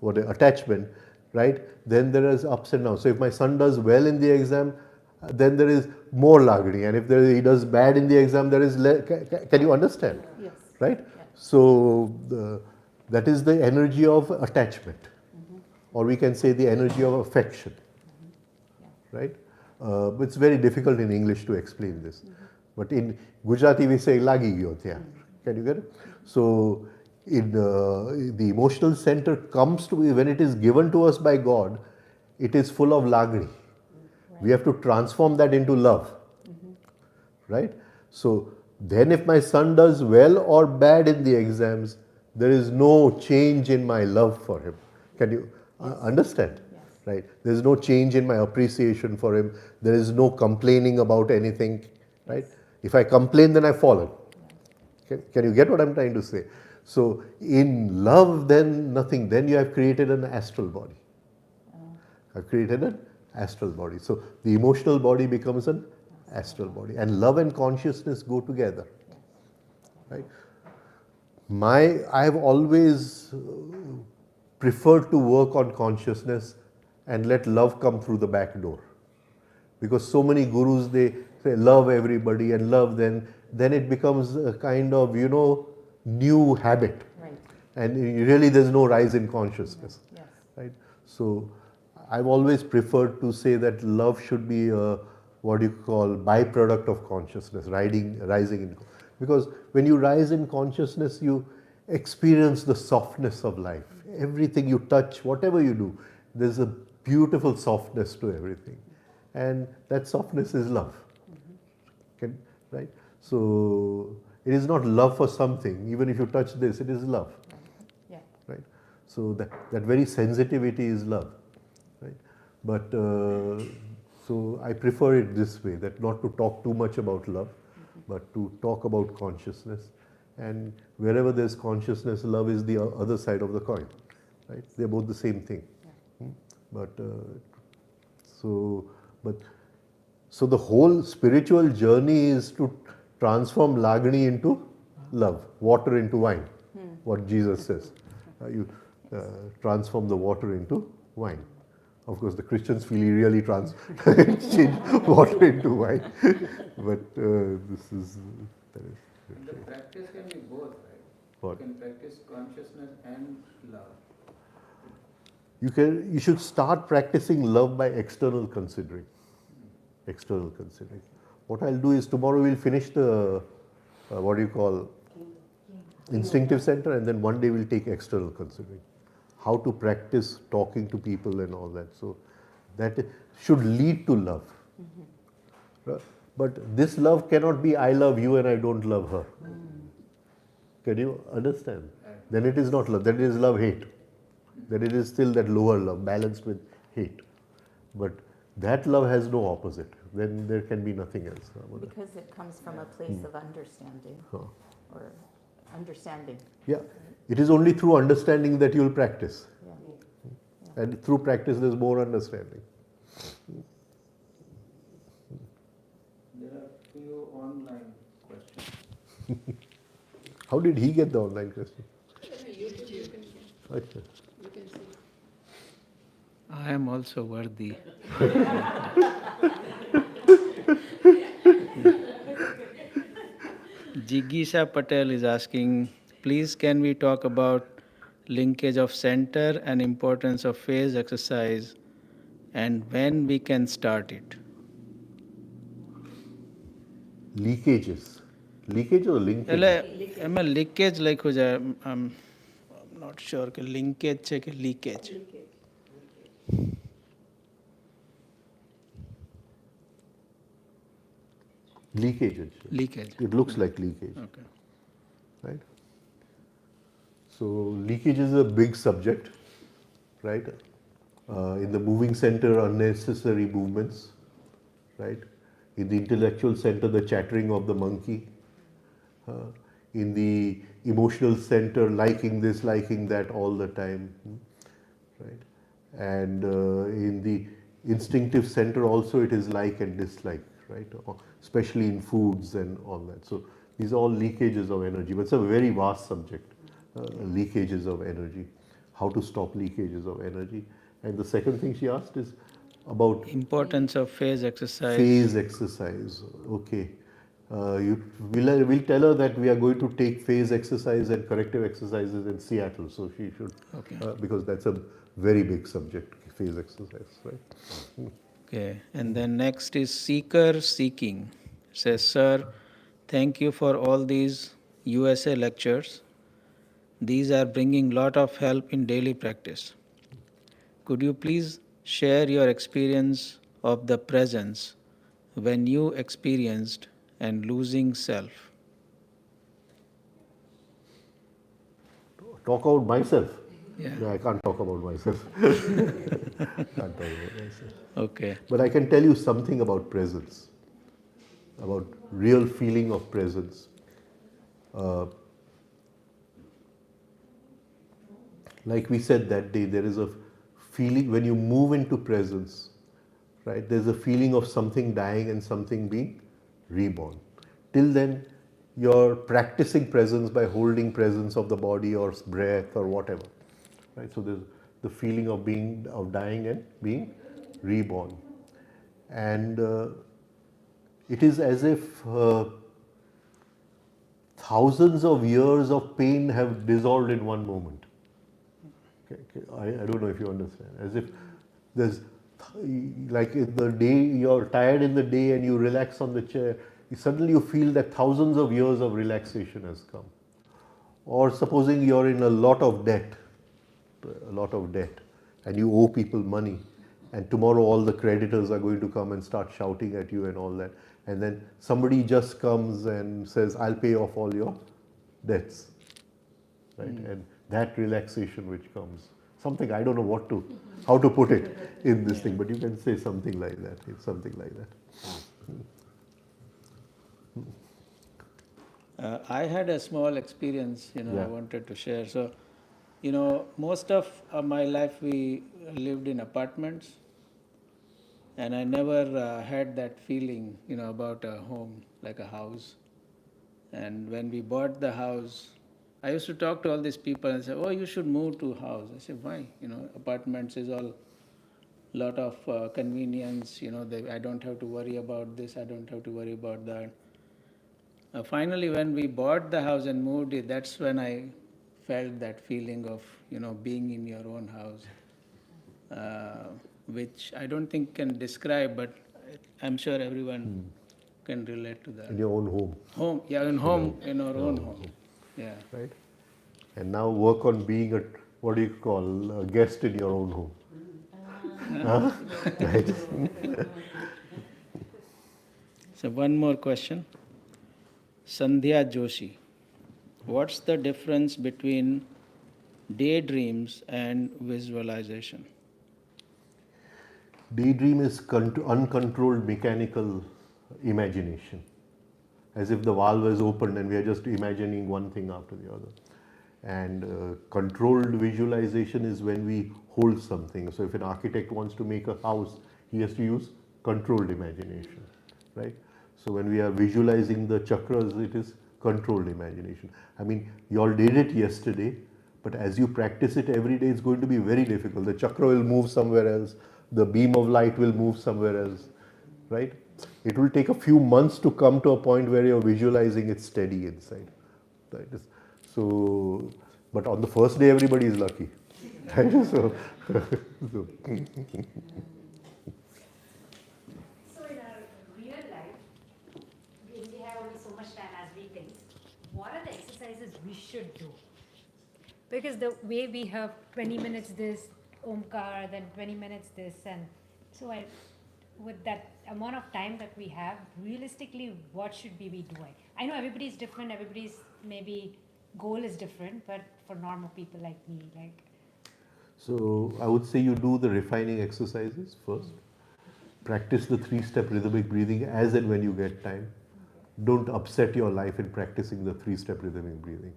attachment, right? Then there is ups and downs. So if my son does well in the exam, then there is more lagni, and if he does bad in the exam, there is can you understand? Yes. Right? So that is the energy of attachment, or we can say the energy of affection. Right? But it's very difficult in English to explain this. But in Gujarati we say lagi gyo thya. Can you get it? So in the emotional center comes to when it is given to us by God, it is full of lagni. We have to transform that into love. Right? So then if my son does well or bad in the exams, there is no change in my love for him. Can you understand? Right? There is no change in my appreciation for him. There is no complaining about anything. Right? If I complain, then I've fallen. Can you get what I'm trying to say? So in love, then nothing. Then you have created an astral body. I've created an astral body. So the emotional body becomes an astral body, and love and consciousness go together. Right? I have always preferred to work on consciousness and let love come through the back door, because so many gurus, they say love everybody and love, then it becomes a kind of new habit, and really there's no rise in consciousness. Right? So I've always preferred to say that love should be a byproduct of consciousness, rising in, because when you rise in consciousness, you experience the softness of life. Everything you touch, whatever you do, there's a beautiful softness to everything, and that softness is love. Right? So it is not love for something. Even if you touch this, it is love. Right? So that very sensitivity is love. Right? But so I prefer it this way, that not to talk too much about love, but to talk about consciousness. And wherever there's consciousness, love is the other side of the coin. Right? They're both the same thing. So the whole spiritual journey is to transform lagni into love, water into wine. What Jesus says, you transform the water into wine. Of course, the Christians feel he really change water into wine, but this is. The practice can be both, right? What? You can practice consciousness and love. You should start practicing love by external considering. External considering. What I'll do is tomorrow we'll finish the instinctive center, and then one day we'll take external considering. How to practice talking to people and all that. So that should lead to love. Right? But this love cannot be I love you and I don't love her. Can you understand? Then it is not love. Then it is love-hate. Then it is still that lower love balanced with hate. But that love has no opposite. Then there can be nothing else. Because it comes from a place of understanding, or understanding. Yeah. It is only through understanding that you will practice. And through practice there's more understanding. There are few online questions. How did he get the online question? Okay. I am also worthy. Jigisha Patel is asking, please can we talk about linkage of center and importance of phase exercise, and when we can start it. Leakages. Leakage or linkage? એમાં leakage લખ્યું છે. I'm not sure કે linkage છે કે leakage. Leakage. Leakage. It looks like leakage. Okay. Right? So leakage is a big subject, right? In the moving center, unnecessary movements, right? In the intellectual center, the chattering of the monkey. In the emotional center, liking this, liking that all the time, right? And in the instinctive center also, it is like and dislike, right? Especially in foods and all that. So these are all leakages of energy, but it's a very vast subject. Leakages of energy, how to stop leakages of energy. And the second thing she asked is about Importance of phase exercise. phase exercise. Okay. We'll tell her that we are going to take phase exercise and corrective exercises in Seattle. So she should, because that's a very big subject, phase exercise, right? Okay, and then next is seeker seeking. Says, sir, thank you for all these USA lectures. These are bringing lot of help in daily practice. Could you please share your experience of the presence when you experienced and losing self? Talk about myself. Yeah. No, I can't talk about myself. Can't talk about myself. Okay. But I can tell you something about presence, about real feeling of presence. Like we said that day, there is a feeling when you move into presence, right? There's a feeling of something dying and something being reborn. Till then, you're practicing presence by holding presence of the body or breath or whatever, right? So there's the feeling of dying and being reborn, and it is as if thousands of years of pain have dissolved in one moment. Okay. I don't know if you understand. As if there's, like in the day, you're tired in the day and you relax on the chair, suddenly you feel that thousands of years of relaxation has come. Or supposing you're in a lot of debt, and you owe people money, and tomorrow all the creditors are going to come and start shouting at you and all that. And then somebody just comes and says, I'll pay off all your debts. Right? And that relaxation which comes. Something, I don't know how to put it in this thing, but you can say something like that. It's something like that. I had a small experience, I wanted to share. So, most of my life we lived in apartments, and I never had that feeling, about a home, like a house. And when we bought the house, I used to talk to all these people and say, oh, you should move to a house. I said, why? Apartments is all lot of convenience, I don't have to worry about this, I don't have to worry about that. Finally, when we bought the house and moved it, that's when I felt that feeling of, being in your own house, which I don't think can describe, but I'm sure everyone can relate to that. In your own home. Home, yeah, in our own home. Yeah. Right? And now work on being a guest in your own home. Right? So one more question. Sandhya Joshi. What's the difference between daydreams and visualization? Daydream is uncontrolled mechanical imagination. As if the valve is opened and we are just imagining one thing after the other. And controlled visualization is when we hold something. So if an architect wants to make a house, he has to use controlled imagination, right? So when we are visualizing the chakras, it is controlled imagination. I mean, you all did it yesterday, but as you practice it every day, it's going to be very difficult. The chakra will move somewhere else, the beam of light will move somewhere else, right? It will take a few months to come to a point where you're visualizing it steady inside. Right? So But on the first day, everybody is lucky. Right? So, so So in our real life, we have only so much time as we think. What are the exercises we should do? Because the way we have 20 minutes this, Omkar, then 20 minutes this, and so with that amount of time that we have, realistically, what should we be doing? I know everybody's different, everybody's maybe goal is different, but for normal people like me, like. So I would say you do the refining exercises first. Practice the 3-step rhythmic breathing as and when you get time. Don't upset your life in practicing the 3-step rhythmic breathing.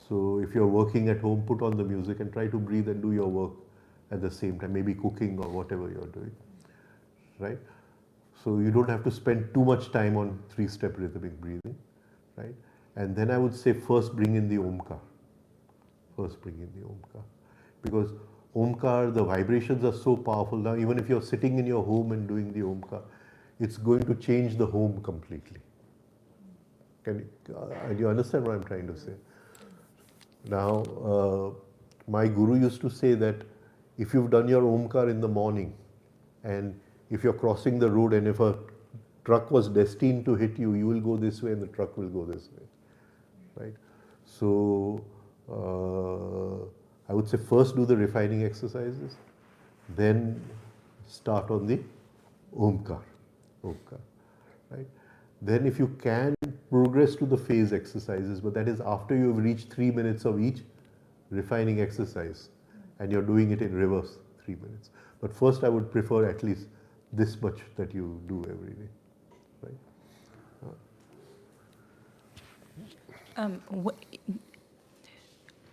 So if you're working at home, put on the music and try to breathe and do your work at the same time, maybe cooking or whatever you're doing, right? So you don't have to spend too much time on 3-step rhythmic breathing, right? And then I would say first bring in the Omkar. First bring in the Omkar. Because Omkar, the vibrations are so powerful now, even if you're sitting in your home and doing the Omkar, it's going to change the home completely. Do you understand what I'm trying to say? Now, my guru used to say that if you've done your Omkar in the morning and if you're crossing the road and if a truck was destined to hit you, you will go this way and the truck will go this way, right? So, I would say first do the refining exercises, then start on the Omkar, right? Then if you can, progress to the phase exercises, but that is after you've reached 3 minutes of each refining exercise and you're doing it in reverse 3 minutes. But first I would prefer at least this much that you do every day, right?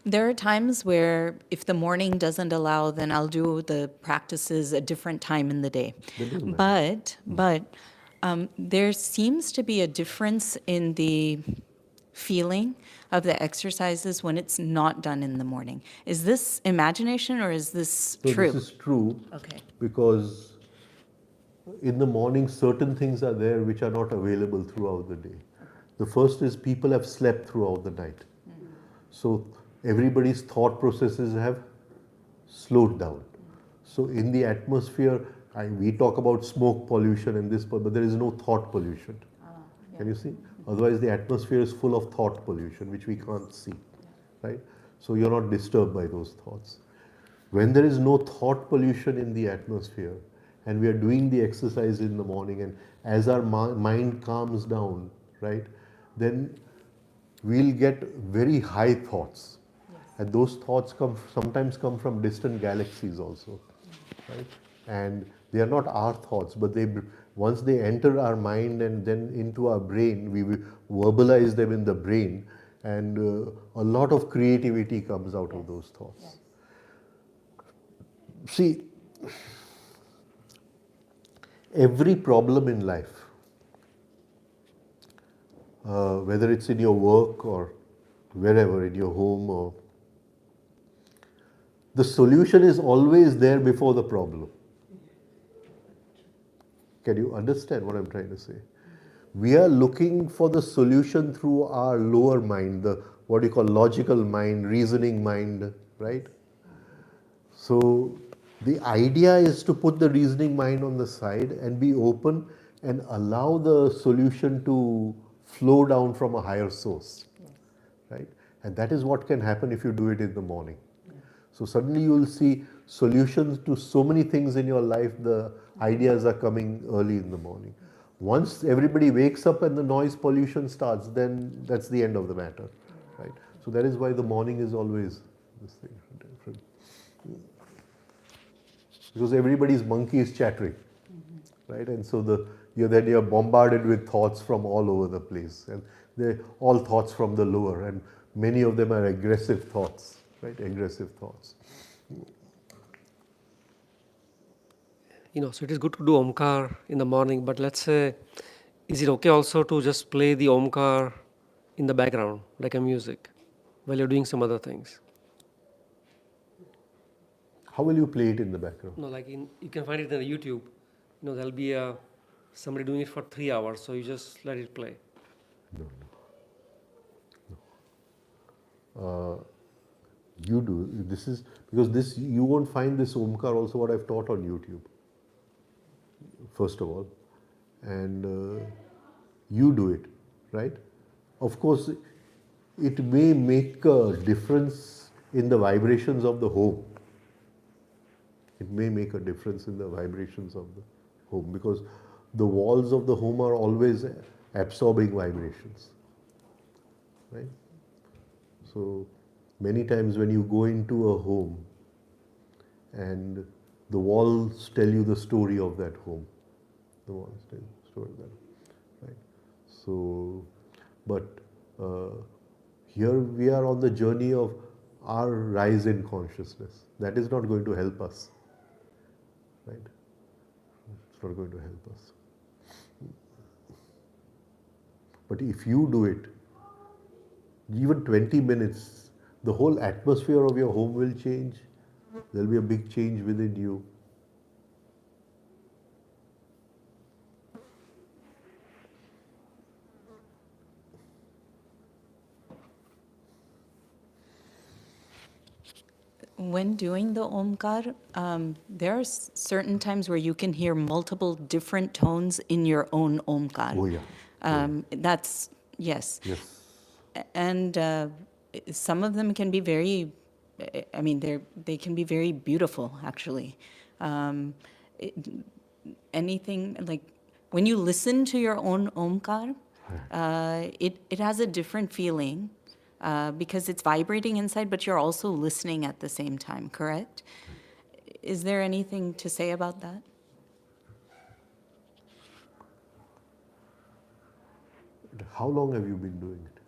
There are times where if the morning doesn't allow, then I'll do the practices a different time in the day. That doesn't matter. But there seems to be a difference in the feeling of the exercises when it's not done in the morning. Is this imagination or is this So true? this is true Okay. because in the morning certain things are there which are not available throughout the day. The first is people have slept throughout the night. So everybody's thought processes have slowed down. So in the atmosphere, we talk about smoke pollution and this, but there is no thought pollution. Can you see? Otherwise the atmosphere is full of thought pollution, which we can't see, right? So you're not disturbed by those thoughts. When there is no thought pollution in the atmosphere, and we are doing the exercise in the morning, and as our mind calms down, right, then we'll get very high thoughts. And those thoughts sometimes come from distant galaxies also, right? And they are not our thoughts, but once they enter our mind and then into our brain, we verbalize them in the brain, and a lot of creativity comes out of those thoughts. See, every problem in life, whether it's in your work or wherever, in your home, or the solution is always there before the problem. Can you understand what I'm trying to say? We are looking for the solution through our lower mind, the what you call logical mind, reasoning mind, right? So the idea is to put the reasoning mind on the side and be open and allow the solution to flow down from a higher source, right? And that is what can happen if you do it in the morning. So suddenly you will see solutions to so many things in your life. The ideas are coming early in the morning. Once everybody wakes up and the noise pollution starts, then that's the end of the matter, right? So that is why the morning is always this thing different. Because everybody's monkey is chattering, right? And so you're bombarded with thoughts from all over the place, and they're all thoughts from the lower, and many of them are aggressive thoughts, right? Aggressive thoughts. So it is good to do Omkar in the morning, but let's say, is it okay also to just play the Omkar in the background, like a music, while you're doing some other things? How will you play it in the background? No, like you can find it on YouTube. There'll be somebody doing it for 3 hours, so you just let it play. No. You do. This is because this you won't find this Omkar also what I've taught on YouTube. First of all, and you do it, right? Of course, it may make a difference in the vibrations of the home. It may make a difference in the vibrations of the home because the walls of the home are always absorbing vibrations, right? So many times when you go into a home and the walls tell you the story of that home, the walls tell you the story of that, right? So, but here we are on the journey of our rise in consciousness. That is not going to help us, right? It's not going to help us. But if you do it, even 20 minutes, the whole atmosphere of your home will change. There'll be a big change within you. When doing the Omkar, there are certain times where you can hear multiple different tones in your own Omkar. Oh, yeah. That's, yes. Yes. And some of them can be very, I mean, they can be very beautiful, actually. Anything, like, when you listen to your own Omkar, it has a different feeling. Because it's vibrating inside, but you're also listening at the same time, correct? Is there anything to say about that? How long have you been doing it?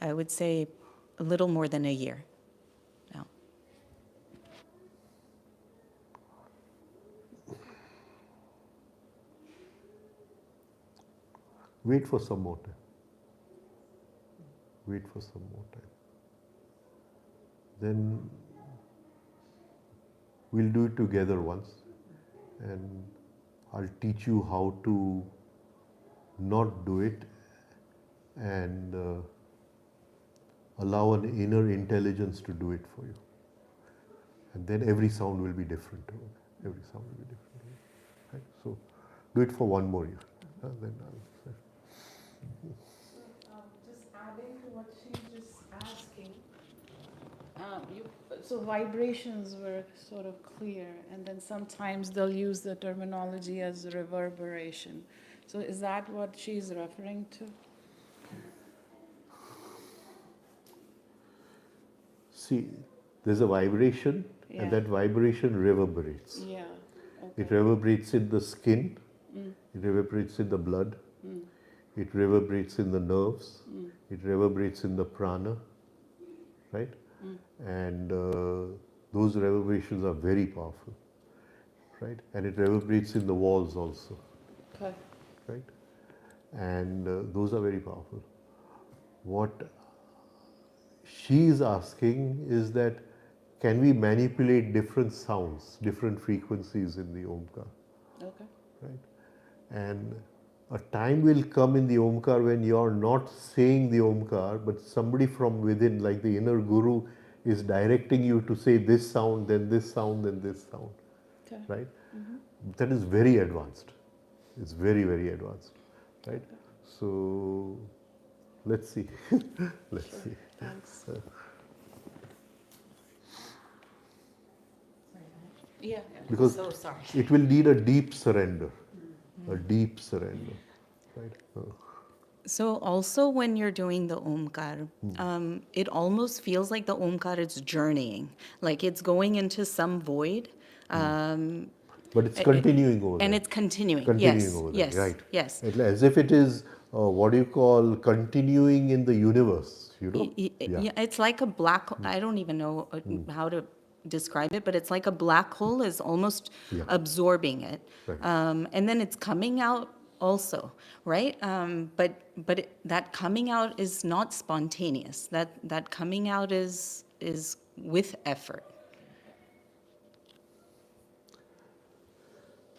I would say a little more than a year now. Wait for some more time. Wait for some more time. Then we'll do it together once and I'll teach you how to not do it and allow an inner intelligence to do it for you. And then every sound will be different. Every sound will be different. Right? So do it for one more year. Then I'll say. Just adding to what she's just asking, so vibrations were sort of clear, and then sometimes they'll use the terminology as reverberation. So is that what she's referring to? See, there's a vibration Yeah. and that vibration reverberates. Yeah. It reverberates in the skin, it reverberates in the blood, it reverberates in the nerves, it reverberates in the prana, right? And those reverberations are very powerful, right? And it reverberates in the walls also, Okay. right? And those are very powerful. What she is asking is that can we manipulate different sounds, different frequencies in the Omkar, Okay. right? And a time will come in the Omkar when you're not saying the Omkar, but somebody from within, like the inner guru, is directing you to say this sound, then this sound, then this sound, Okay. right? That is very advanced. It's very, very advanced, right? So let's see. Let's see. Thanks. Yeah. Because So sorry. it will need a deep surrender, a deep surrender, right? So also when you're doing the Omkar, it almost feels like the Omkar is journeying, like it's going into some void. But it's continuing over And there. it's continuing. Continuing Yes, over there, yes, right? yes. As if it is what do you call continuing in the universe, you know? Yeah, it's like a black, I don't even know how to describe it, but it's like a black hole is almost Yeah. absorbing it. Right. And then it's coming out also, right? But that coming out is not spontaneous. That coming out is with effort.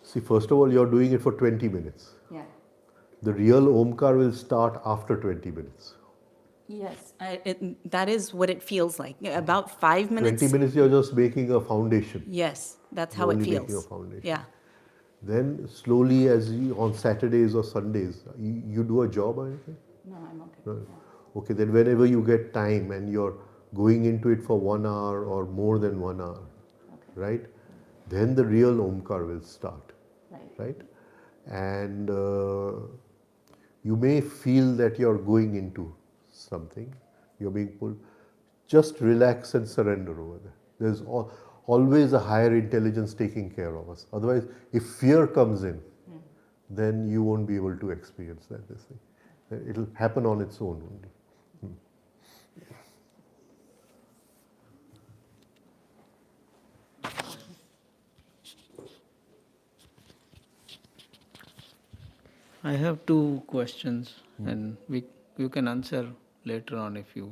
See, first of all, you're doing it for 20 minutes. Yeah. The real Omkar will start after 20 minutes. Yes, that is what it feels like. About 5 minutes. 20 minutes you're just making a foundation. Yes, that's You're how it only making a feels. foundation. Yeah. Then slowly, as you, on Saturdays or Sundays, you do a job or anything? No, I'm okay. No. Okay, then whenever you get time and you're going into it for 1 hour or more than 1 hour, right? Then the real Omkar will start, right? And you may feel that you're going into something, you're being pulled. Just relax and surrender over there. There's always a higher intelligence taking care of us. Otherwise, if fear comes in, then you won't be able to experience that. This thing, it'll happen on its own only. I have two questions, and you can answer later on if you.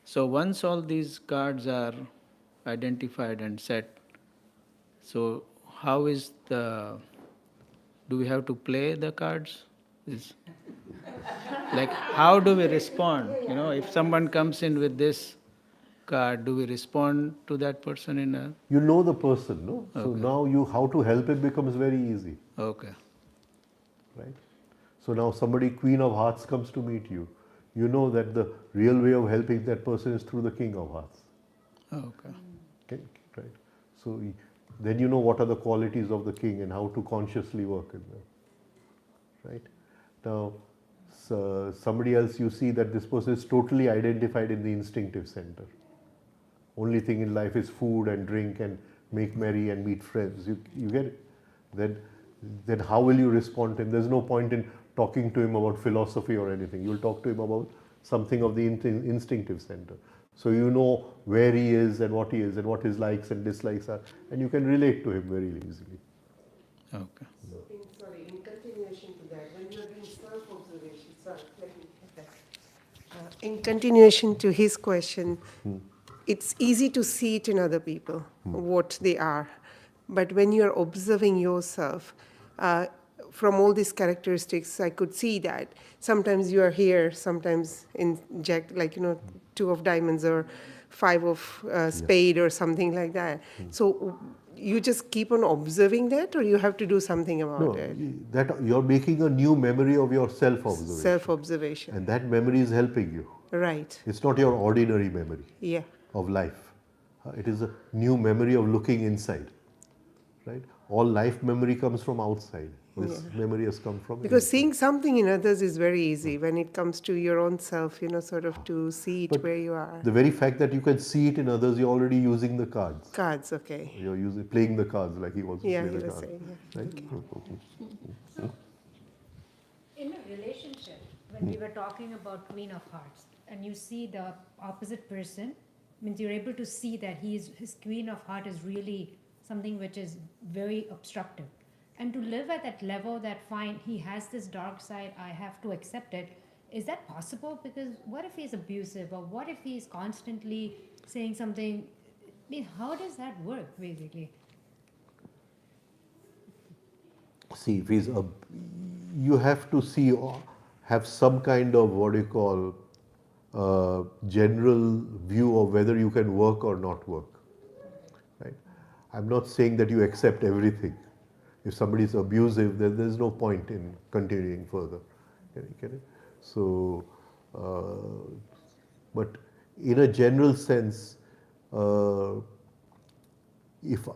So once all these cards are identified and set, so how is the? Do we have to play the cards? Is like how do we respond? You know, if someone comes in with this card, do we respond to that person in a? You know the person, no? So Okay. now how to help him becomes very easy, Okay. right? So now somebody, Queen of Hearts, comes to meet you. You know that the real way of helping that person is through the King of Hearts. Okay. Okay, right? So then you know what are the qualities of the king and how to consciously work in them, right? Now, so somebody else, you see that this person is totally identified in the instinctive center. Only thing in life is food and drink and make merry and meet friends. You get it? Then how will you respond to him? There's no point in talking to him about philosophy or anything. You'll talk to him about something of the instinctive center. So you know where he is and what his likes and dislikes are, and you can relate to him very easily. Okay. Sorry, in continuation to that, when you are doing self-observation, sorry, let me get that. In continuation to his question, it's easy to see it in other people, what they are. But when you're observing yourself, from all these characteristics, I could see that. Sometimes you are here, sometimes in Jack, like, two of diamonds or five of spade or something like that. So you just keep on observing that, or you have to do something about No, it? that you're making a new memory of your self-observation. Self-observation. And that memory is helping you. Right. It's not your ordinary memory Yeah. of life. It is a new memory of looking inside. Right? All life memory comes from outside. This memory has come from Because inside. seeing something in others is very easy when it comes to your own self, sort of to see it But where you are. the very fact that you can see it in others, you're already using the cards. Cards, okay. You're playing the cards like he wants to Yeah, play he the was cards. saying, yeah. Right? In a relationship, when we were talking about Queen of Hearts, and you see the opposite person, means you're able to see that his Queen of Heart is really something which is very obstructive. And to live at that level, that fine, he has this dark side, I have to accept it. Is that possible? Because what if he's abusive, or what if he's constantly saying something? I mean, how does that work, basically? See, if you have to see, have some kind of what you call general view of whether you can work or not work. Right? I'm not saying that you accept everything. If somebody is abusive, then there's no point in continuing further. Get it? So, but in a general sense, if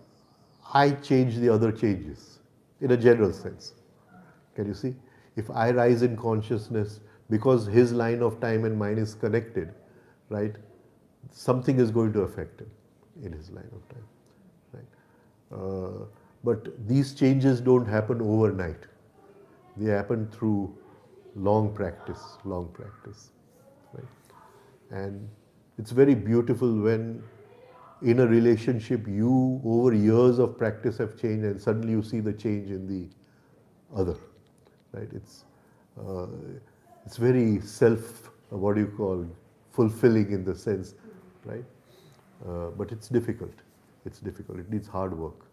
I change, the other changes. In a general sense. Can you see? If I rise in consciousness, because his line of time and mine is connected, right? Something is going to affect him in his line of time. Right? But these changes don't happen overnight. They happen through long practice, right? And it's very beautiful when in a relationship you, over years of practice, have changed and suddenly you see the change in the other, right? It's very fulfilling in the sense, right? But it's difficult. It needs hard work.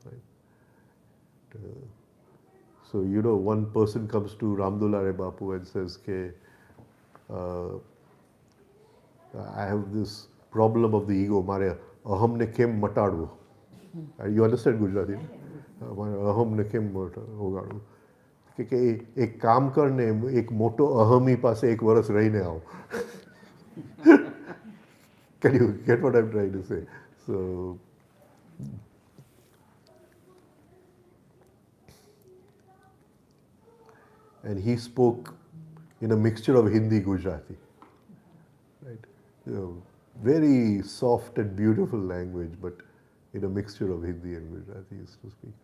Right? So, one person comes to Ramdulare Bapu and says, okay, uh, I have this problem of the ego. Mare aham ne kem matadvo. You understand Gujarati? અહમ ને કેમ હોગાડવું કે એક કામ કરને એક મોટો અહમી પાસે એક વર્ષ રહીને આવો. Can you get what I'm trying to say? So, and he spoke in a mixture of Hindi Gujarati, right? Very soft and beautiful language, but in a mixture of Hindi and Gujarati he used to speak.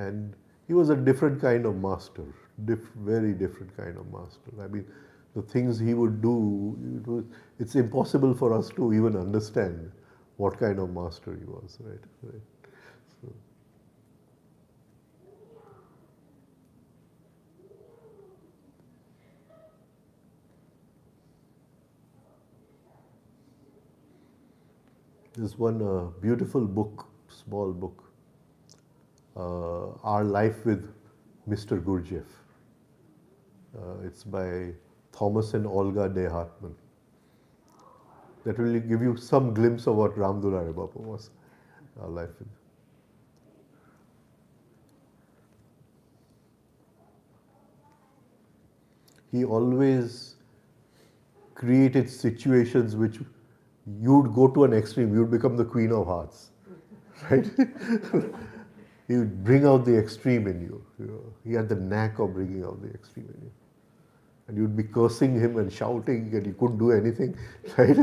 And he was a different kind of master, very different kind of master. I mean, the things he would do, it's impossible for us to even understand what kind of master he was, right? So, there's one beautiful book, small book, Our Life with Mr. Gurdjieff. It's by Thomas and Olga de Hartmann. That will give you some glimpse of what Ram Dulare Bapa was, Our Life with. He always created situations which you'd go to an extreme, you'd become the Queen of Hearts, right? He would bring out the extreme in you. He had the knack of bringing out the extreme in you. And you'd be cursing him and shouting and you couldn't do anything, right?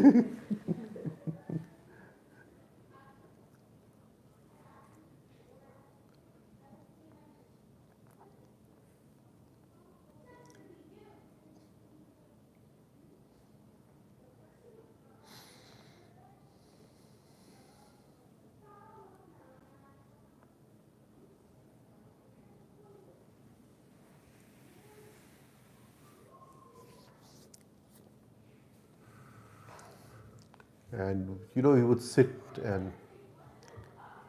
And he would sit and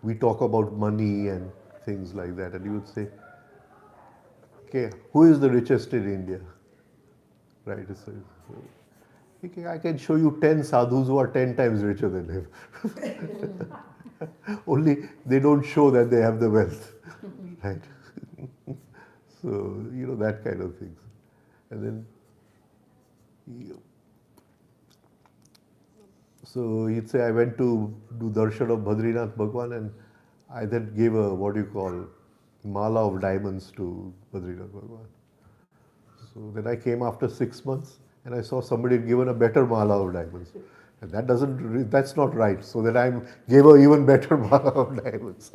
we talk about money and things like that, and he would say, okay, who is the richest in India? Right? So, okay, I can show you 10 sadhus who are 10 times richer than him. Only they don't show that they have the wealth. Right? So, that kind of things. And then so he'd say, I went to do darshan of Badrinath Bhagwan, and I then gave a, what do you call, mala of diamonds to Badrinath Bhagwan. So then I came after 6 months and I saw somebody had given a better mala of diamonds. And that's not right. So then I gave a even better mala of diamonds.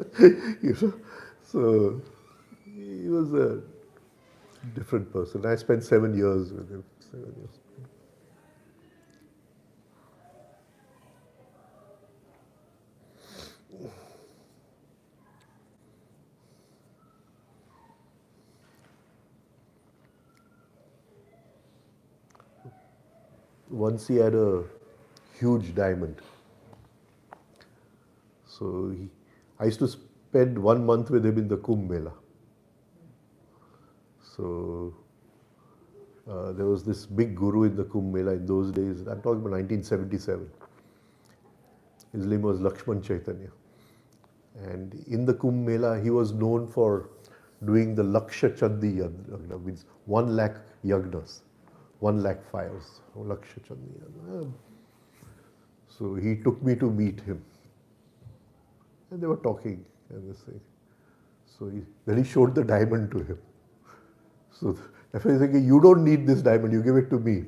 So he was a different person. I spent 7 years with him. 7 years. Once he had a huge diamond. So I used to spend 1 month with him in the Kumbh Mela. So there was this big guru in the Kumbh Mela in those days. I'm talking about 1977. His name was Lakshman Chaitanya. And in the Kumbh Mela, he was known for doing the Laksha Chandi Yagna, means 1 lakh yagnas, 1 lakh fires. Laksha Chandi Yagna. So he took me to meet him. And they were talking and this thing. So then he showed the diamond to him. So if I say, you don't need this diamond, you give it to me.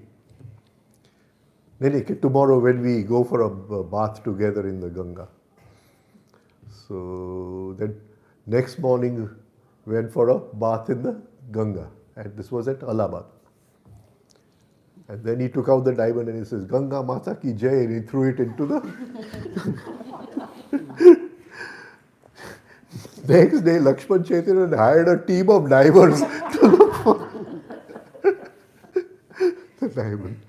Then tomorrow when we go for a bath together in the Ganga. So then next morning we went for a bath in the Ganga. And this was at Allahabad. And then he took out the diamond and he says, Ganga Mata ki jai, and he threw it into the... Next day, Lakshman Chaitanya hired a team of divers to look for the diamond.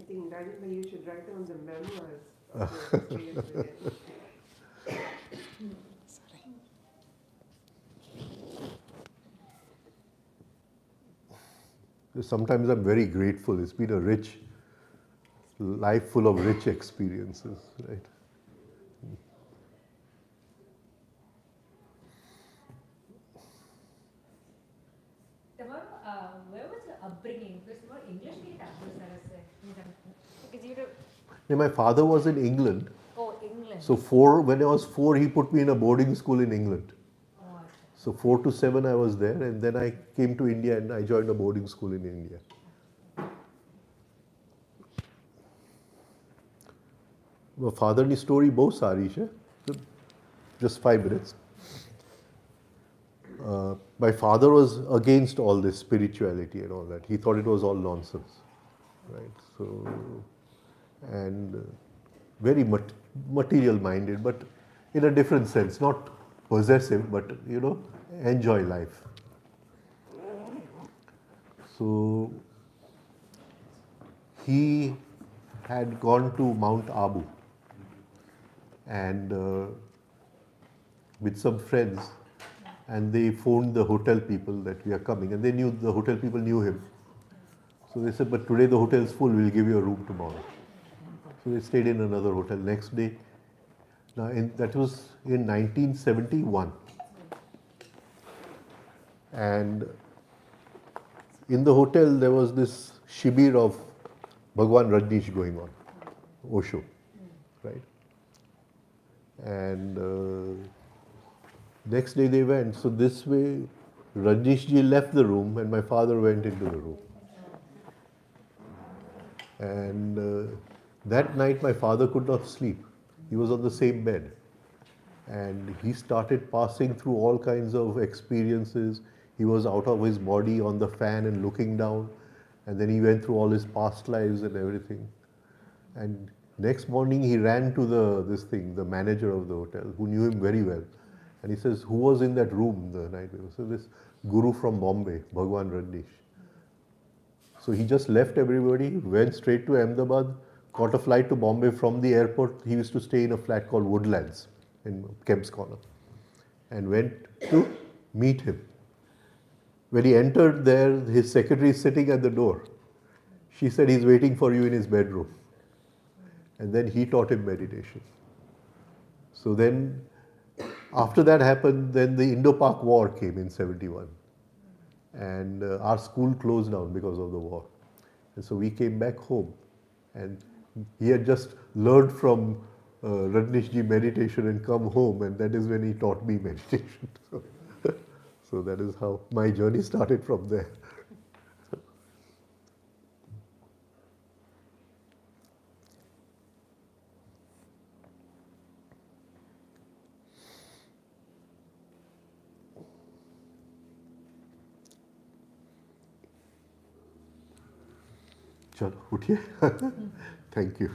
think, Rajen, you should write down the memoirs of your experience with it. Sometimes I'm very grateful. It's been a rich life full of rich experiences, right? Tomorrow, where was your upbringing? Because more English media because you Yeah, my father was in England. oh, England. So when I was 4, he put me in a boarding school in England. Oh, So 4 to 7 I was there, and then I came to India and I joined a boarding school in India. My father story both सारी है, just 5 minutes. My father was against all this spirituality and all that. He thought it was all nonsense, right? So, and very material minded, but in a different sense, not possessive, but enjoy life. So he had gone to Mount Abu and with some friends, and they phoned the hotel people that we are coming, and the hotel people knew him. So they said, but today the hotel is full, we'll give you a room tomorrow. So they stayed in another hotel. Next day, that was in 1971. And in the hotel there was this shibir of Bhagwan Rajneesh going on, Osho, right? And next day they went. So this way, Rajneesh ji left the room and my father went into the room. And that night my father could not sleep. He was on the same bed. And he started passing through all kinds of experiences. He was out of his body on the fan and looking down. And then he went through all his past lives and everything. And next morning he ran to the manager of the hotel, who knew him very well. And he says, who was in that room the night before? So this guru from Bombay, Bhagwan Rajneesh. So he just left everybody, went straight to Ahmedabad, caught a flight to Bombay. From the airport, he used to stay in a flat called Woodlands in Kemp's Corner, and went to meet him. When he entered there, his secretary is sitting at the door. She said, he's waiting for you in his bedroom. And then he taught him meditation. So then, after that happened, then the Indo-Pak War came in 71. And our school closed down because of the war. And so we came back home. And he had just learned from Rajneesh ji meditation and come home, and that is when he taught me meditation. So that is how my journey started from there. चलो उठिए. Thank you.